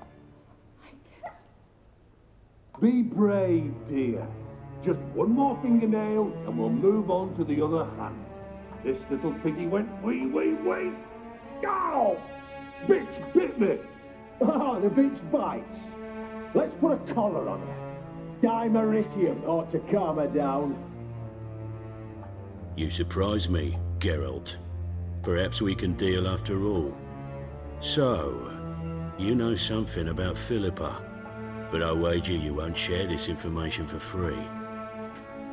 I can't. Be brave, dear. Just one more fingernail and we'll move on to the other hand. This little piggy went wee, wee, wee. Ow! Bitch bit me! Oh, the bitch bites. Let's put a collar on her. Dimeritium ought to calm her down. You surprise me, Geralt. Perhaps we can deal after all. So, you know something about Philippa, but I wager you won't share this information for free.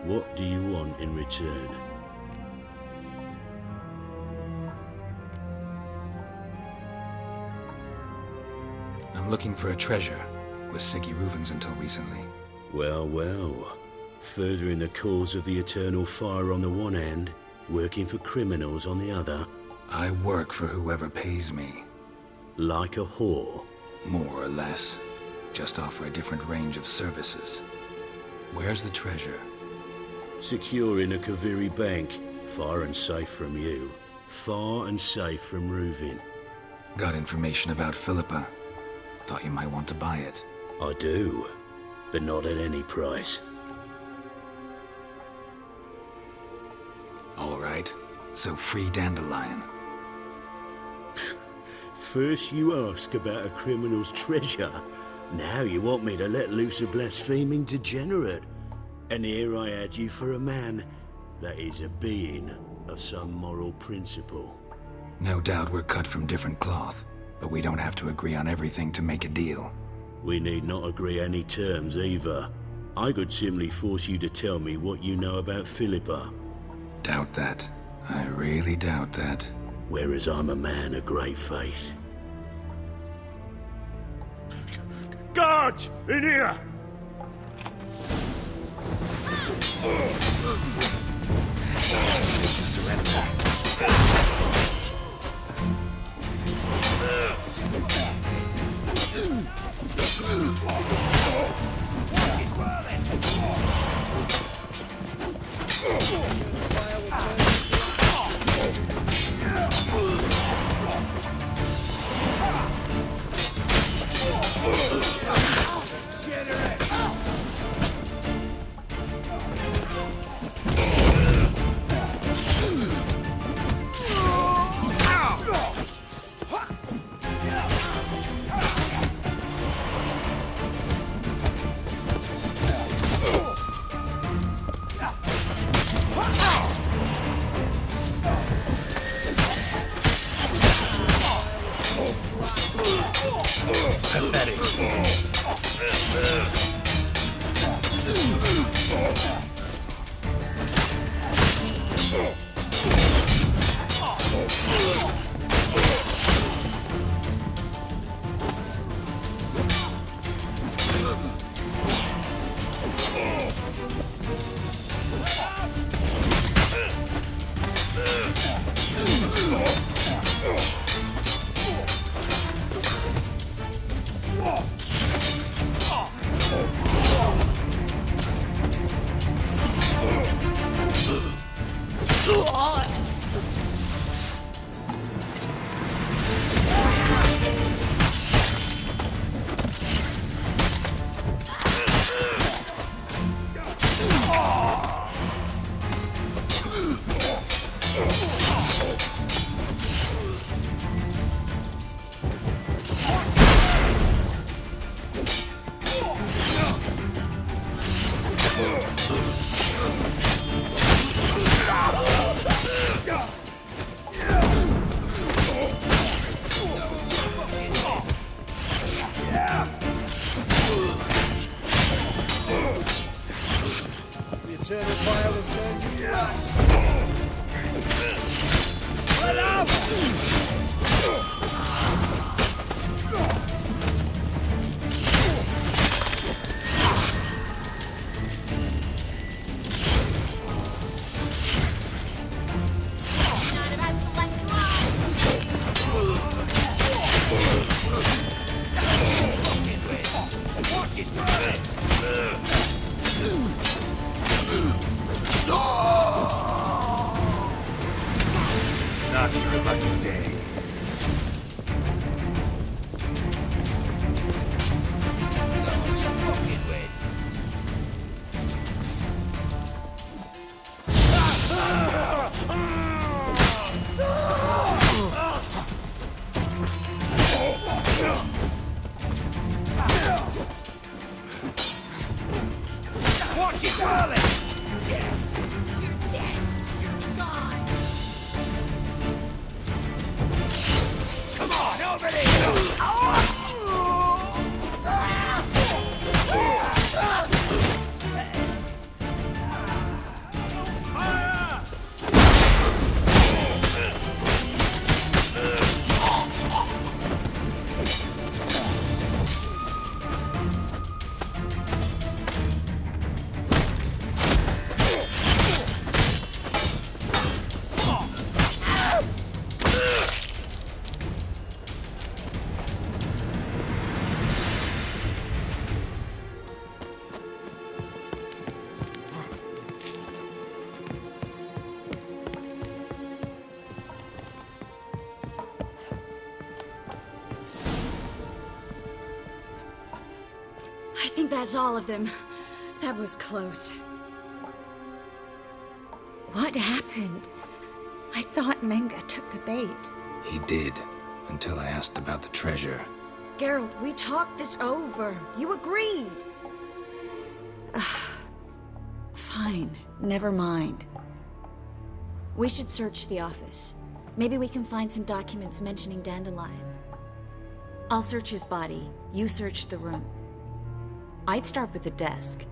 What do you want in return? I'm looking for a treasure. Was Siggy Reuven's until recently. Well, well. Furthering the cause of the eternal fire on the one hand, working for criminals on the other. I work for whoever pays me. Like a whore? More or less. Just offer a different range of services. Where's the treasure? Secure in a Kaviri bank. Far and safe from you. Far and safe from Reuven. Got information about Philippa. Thought you might want to buy it. I do, but not at any price. All right, so free Dandelion. First you ask about a criminal's treasure. Now you want me to let loose a blaspheming degenerate. And here I had you for a man. That is a being of some moral principle. No doubt we're cut from different cloth, but we don't have to agree on everything to make a deal. We need not agree any terms either. I could simply force you to tell me what you know about Philippa. Doubt that. I really doubt that. Whereas I'm a man of great faith. Guards! In here! To surrender. eternal fire will turn you to ash. Let out! Not your lucky day. Watch it, darling! Yes! You're dead! You're gone! Come on, over there! I think that's all of them. That was close. What happened? I thought Menga took the bait. He did, until I asked about the treasure. Geralt, we talked this over. You agreed. Fine, never mind. We should search the office. Maybe we can find some documents mentioning Dandelion. I'll search his body. You search the room. I'd start with the desk.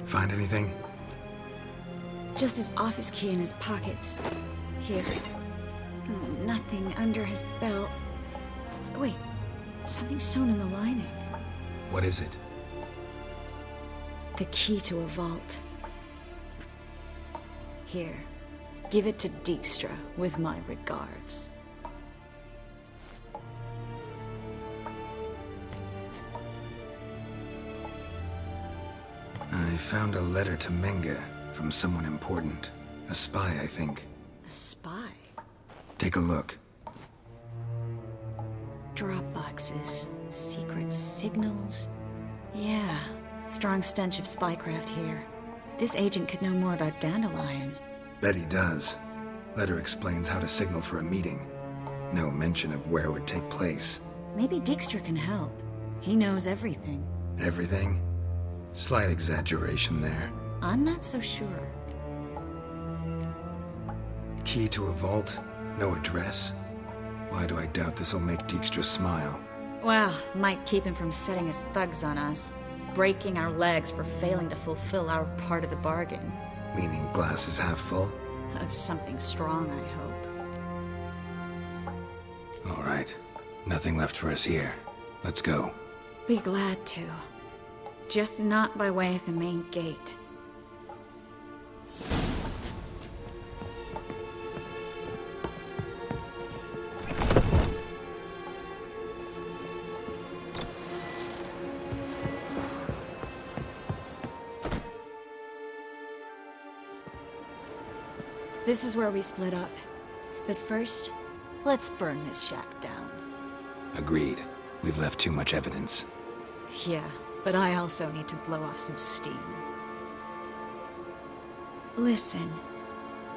Find anything? Just his office key in his pockets. Here. Nothing under his belt. Wait, something sewn in the lining. What is it? The key to a vault. Here, give it to Dijkstra with my regards. I found a letter to Menga from someone important. A spy, I think. A spy? Take a look. Drop boxes, secret signals. Yeah, strong stench of spycraft here. This agent could know more about Dandelion. Bet he does. Letter explains how to signal for a meeting. No mention of where it would take place. Maybe Dijkstra can help. He knows everything. Everything? Slight exaggeration there. I'm not so sure. Key to a vault? No address? Why do I doubt this'll make Dijkstra smile? Well, might keep him from setting his thugs on us. Breaking our legs for failing to fulfill our part of the bargain. Meaning glass is half full? Of something strong, I hope. All right. Nothing left for us here. Let's go. Be glad to. Just not by way of the main gate. This is where we split up. But first, let's burn this shack down. Agreed. We've left too much evidence. Yeah, but I also need to blow off some steam. Listen,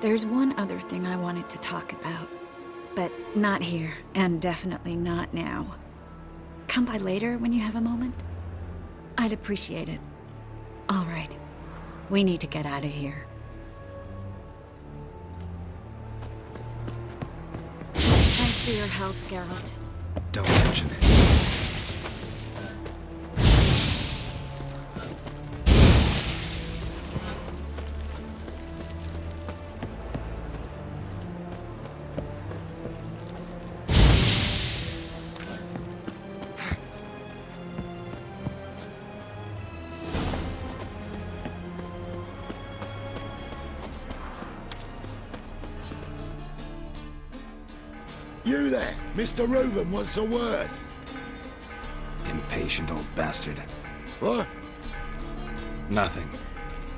there's one other thing I wanted to talk about. But not here, and definitely not now. Come by later when you have a moment? I'd appreciate it. All right. We need to get out of here. Thanks for your help, Geralt. Don't mention it. You there, Mr. Reuven wants a word. Impatient old bastard. What? Nothing.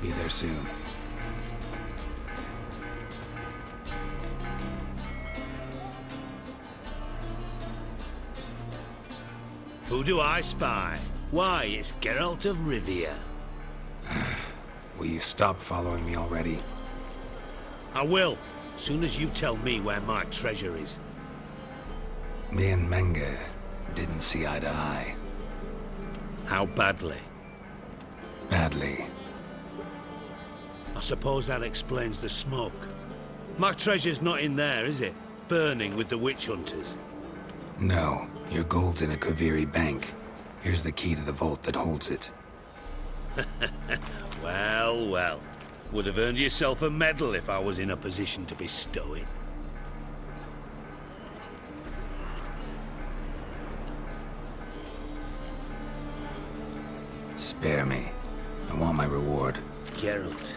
Be there soon. Who do I spy? Why, it's Geralt of Rivia. Will you stop following me already? I will, soon as you tell me where my treasure is. Me and Menge didn't see eye to eye. How badly? Badly. I suppose that explains the smoke. My treasure's not in there, is it? Burning with the witch hunters. No, your gold's in a Kaviri bank. Here's the key to the vault that holds it. Well, well. Would have earned yourself a medal if I was in a position to bestow it. Spare me. I want my reward. Geralt,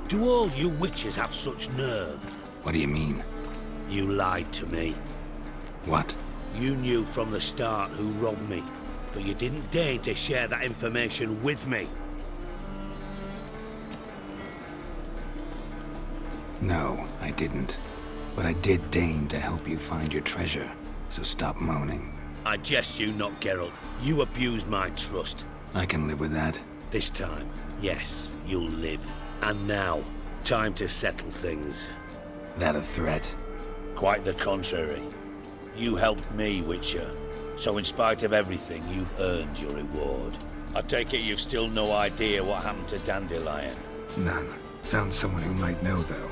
do all you witches have such nerve? What do you mean? You lied to me. What? You knew from the start who robbed me, but you didn't deign to share that information with me. No, I didn't. But I did deign to help you find your treasure, so stop moaning. I jest you not, Geralt. You abused my trust. I can live with that. This time, yes, you'll live. And now, time to settle things. That a threat? Quite the contrary. You helped me, Witcher. So in spite of everything, you've earned your reward. I take it you've still no idea what happened to Dandelion? None. Found someone who might know, though.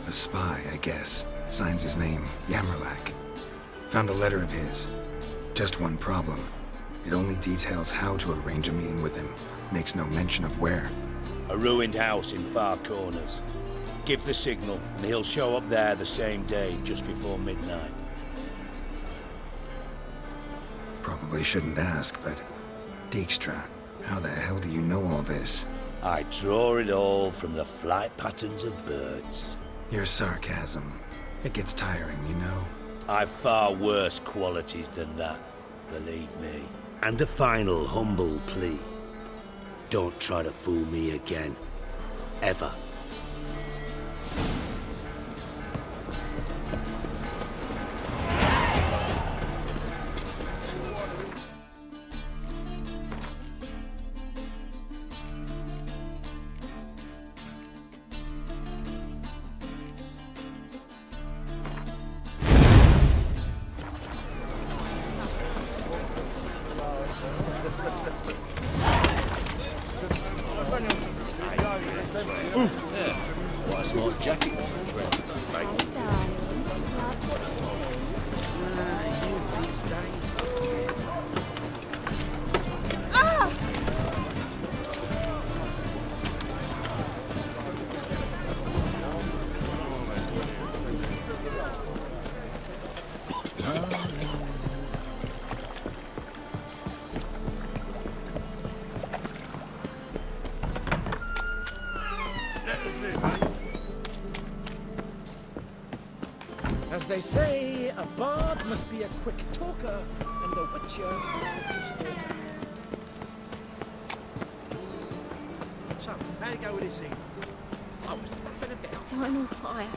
A spy, I guess. Signs his name, Yamerlak. Found a letter of his. Just one problem. It only details how to arrange a meeting with him. Makes no mention of where. A ruined house in Far Corners. Give the signal, and he'll show up there the same day, just before midnight. Probably shouldn't ask, but... Dijkstra, how the hell do you know all this? I draw it all from the flight patterns of birds. Your sarcasm. It gets tiring, you know? I've far worse qualities than that, believe me. And a final humble plea. Don't try to fool me again. Ever. As they say, a bard must be a quick talker, and a witcher a quick stalker. So, how'd it go with this thing? I was faffing about. Dino fire.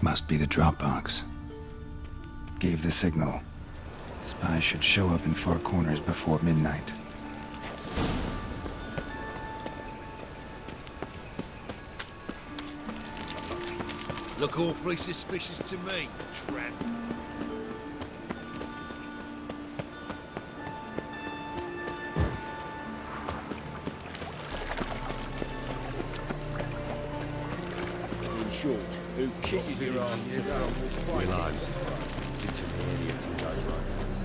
Must be the Dropbox. Gave the signal. Spies should show up in Far Corners before midnight. Look awfully suspicious to me, tramp. In short, who kisses your ass is a film. Real lives. It's intermediate in those rifles.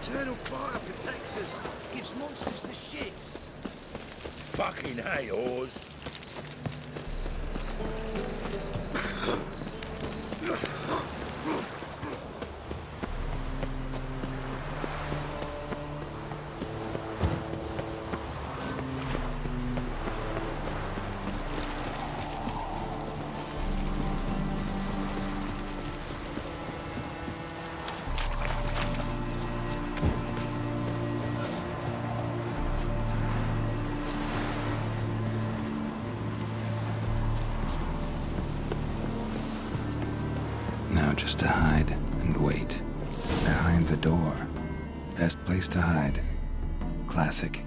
Eternal fire protects us. Gives monsters the shits. Fucking hey, Oars. Now just to hide and wait. Behind the door. Best place to hide. Classic.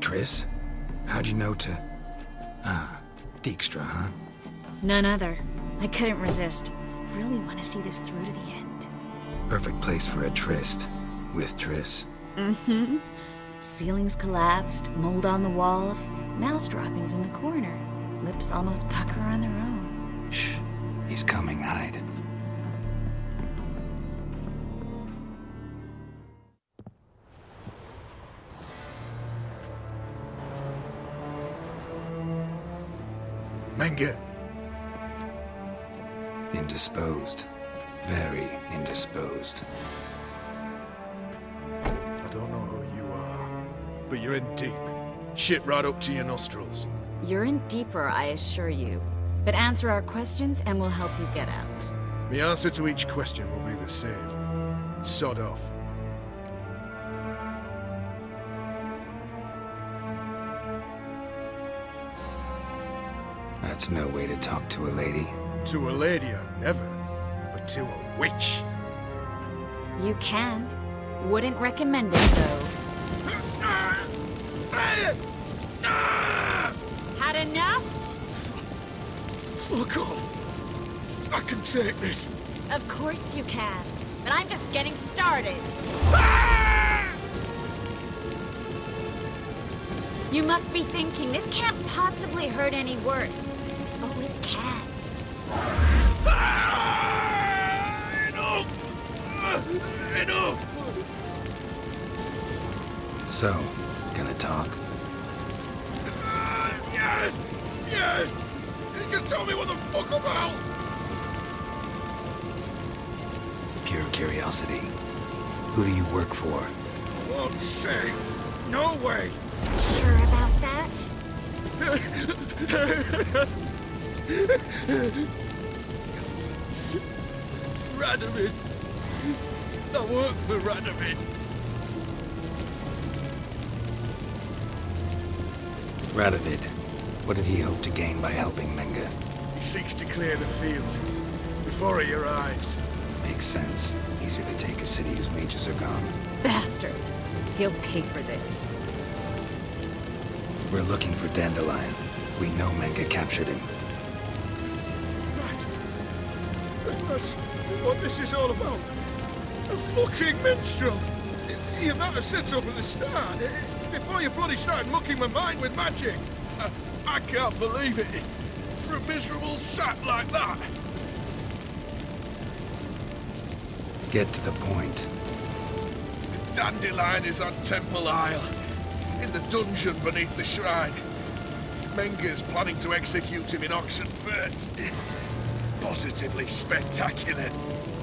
Triss? How'd you know to... Ah, Dijkstra, huh? None other. I couldn't resist. Really want to see this through to the end. Perfect place for a tryst. With Triss. Mm-hmm. Ceilings collapsed, mold on the walls, mouse droppings in the corner. Lips almost pucker on their own. Shh. He's coming, hide. Menge. Indisposed. Very indisposed. I don't know who you are, but you're in deep. Shit right up to your nostrils. You're in deeper, I assure you. But answer our questions and we'll help you get out. The answer to each question will be the same. Sod off. That's no way to talk to a lady. To a lady, I never. But to a witch. You can. Wouldn't recommend it, though. Had enough? Fuck off. I can take this. Of course you can. But I'm just getting started. You must be thinking, this can't possibly hurt any worse. Oh, it can. Enough! So, gonna talk? Yes! Yes! Just tell me what the fuck about! Pure curiosity. Who do you work for? I won't say. No way! Sure about that? Radovid! I work for Radovid! Radovid. What did he hope to gain by helping Menge? He seeks to clear the field before he arrives. Makes sense. Easier to take a city whose mages are gone. Bastard. He'll pay for this. We're looking for Dandelion. We know Menge captured him. Right. That's what this is all about. A fucking minstrel! You might have said so from the start, before you bloody started mucking my mind with magic. I can't believe it. For a miserable sap like that. Get to the point. Dandelion is on Temple Isle, in the dungeon beneath the shrine. Menge's planning to execute him in Oxenfurt. Positively spectacular.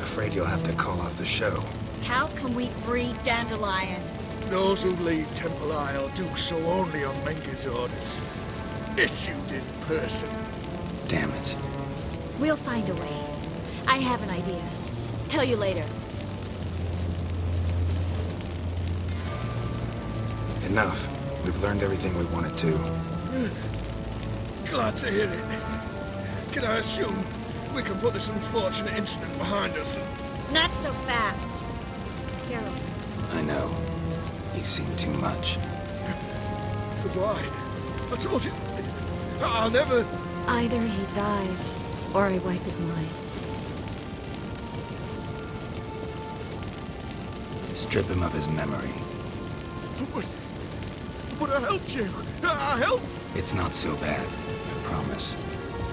Afraid you'll have to call off the show. How can we free Dandelion? Those who leave Temple Isle do so only on Menge's orders. Issued in person. Damn it. We'll find a way. I have an idea. Tell you later. Enough. We've learned everything we wanted to. Glad to hear it. Can I assume we can put this unfortunate incident behind us and... Not so fast. Geralt. I know. You've seen too much. Goodbye. I told you. I'll never... Either he dies, or I wipe his mind. Strip him of his memory. But I helped you. I helped. It's not so bad, I promise.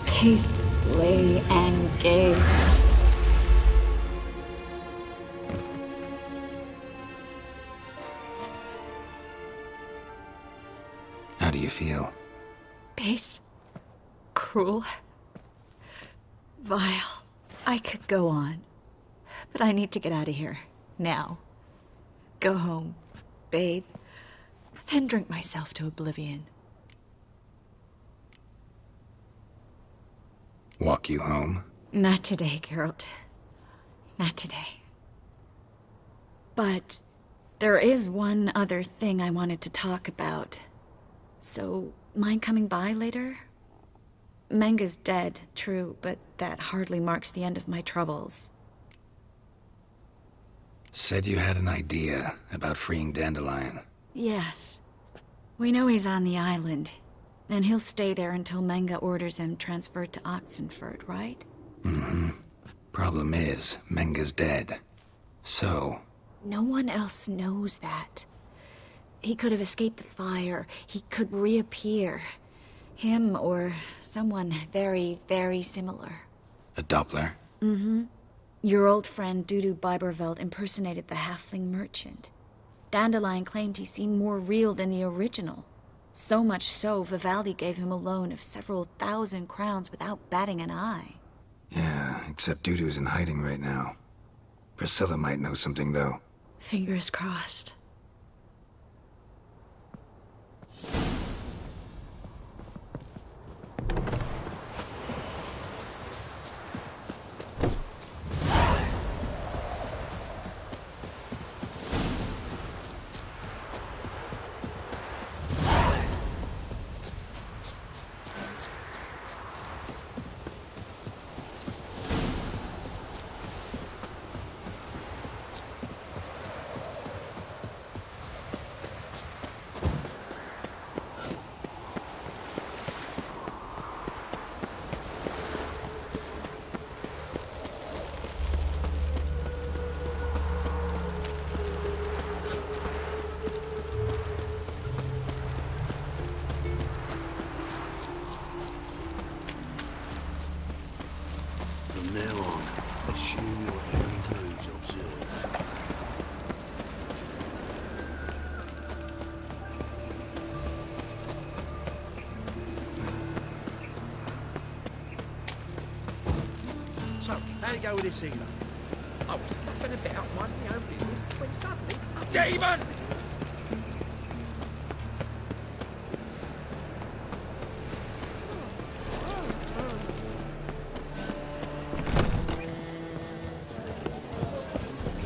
Peacefully engaged. How do you feel? Base. Cruel. Vile. I could go on. But I need to get out of here. Now. Go home. Bathe. Then drink myself to oblivion. Walk you home? Not today, Geralt. Not today. But there is one other thing I wanted to talk about. So, mind coming by later? Menga's dead, true, but that hardly marks the end of my troubles. Said you had an idea about freeing Dandelion. Yes. We know he's on the island, and he'll stay there until Menga orders him transferred to Oxenford, right? Mm-hmm. Problem is, Menga's dead. So... No one else knows that. He could have escaped the fire. He could reappear. Him or someone very, very similar. A Doppler? Mm-hmm. Your old friend Dudu Biberveld impersonated the halfling merchant. Dandelion claimed he seemed more real than the original. So much so, Vivaldi gave him a loan of several thousand crowns without batting an eye. Yeah, except Dudu's in hiding right now. Priscilla might know something, though. Fingers crossed. From now on, assume your every move's observed. So, how'd it go with this healer? I was faffing about minding my own business when suddenly... Demon!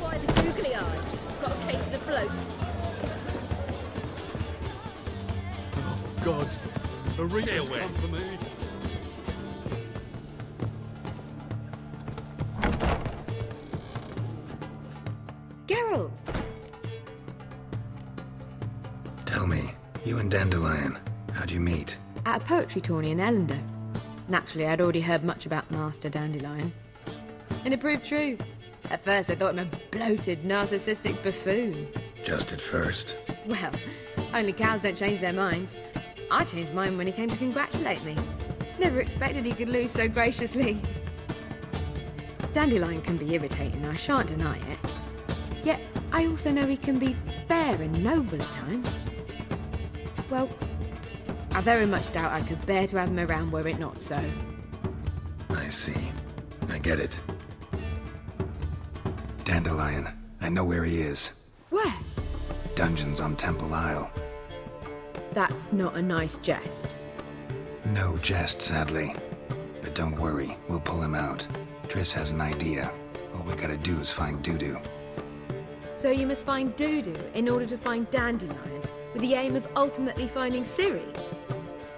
Why the googly eyes? Got a case of the bloat. Oh, God. A reaper's away. come for me. Geralt! Tell me, you and Dandelion, how'd you meet? At a poetry tourney in Ellendale. Naturally, I'd already heard much about Master Dandelion. And it proved true. At first, I thought him a bloated, narcissistic buffoon. Just at first. Well, only cows don't change their minds. I changed mine when he came to congratulate me. Never expected he could lose so graciously. Dandelion can be irritating, I shan't deny it. Yet, I also know he can be fair and noble at times. Well, I very much doubt I could bear to have him around were it not so. I see. I get it. Dandelion, I know where he is. Where? Dungeons on Temple Isle. That's not a nice jest. No jest, sadly. But don't worry, we'll pull him out. Triss has an idea. All we gotta do is find Dudu. So you must find Dudu in order to find Dandelion, with the aim of ultimately finding Ciri?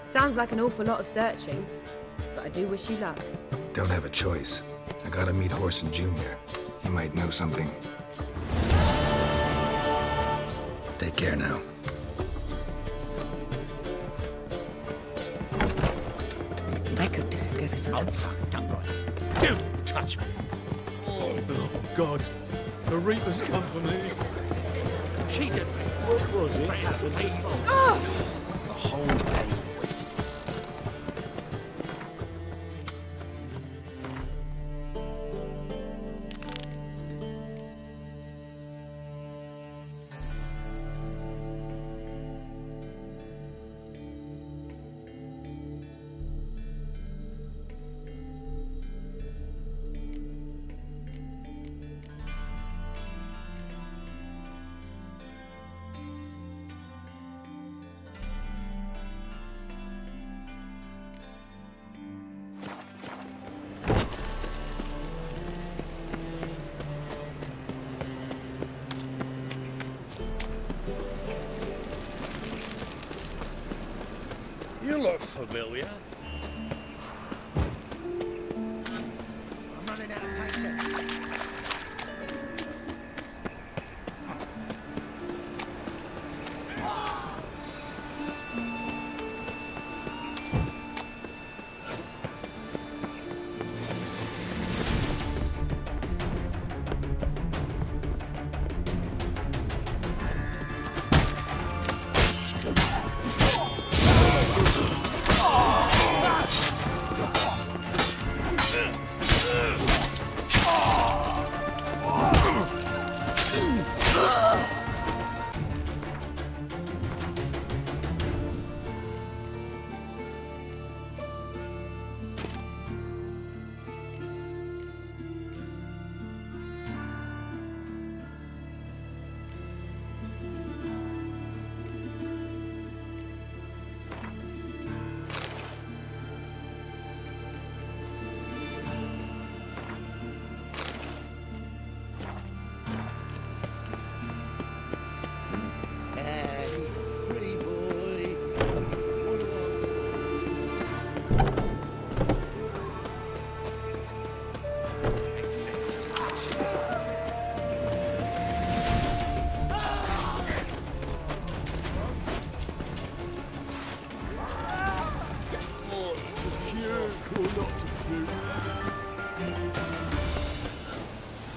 Sounds like an awful lot of searching, but I do wish you luck. Don't have a choice. I gotta meet Horson Jr. He might know something. Take care now. I could give us some. Oh, fuck, don't right. Don't touch me. Oh, God. The Reaper's come for me. Cheated me. What was it? Oh! The whole day wasted. You look familiar. I'm running out of patience.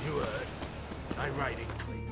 You heard. I ride it clean.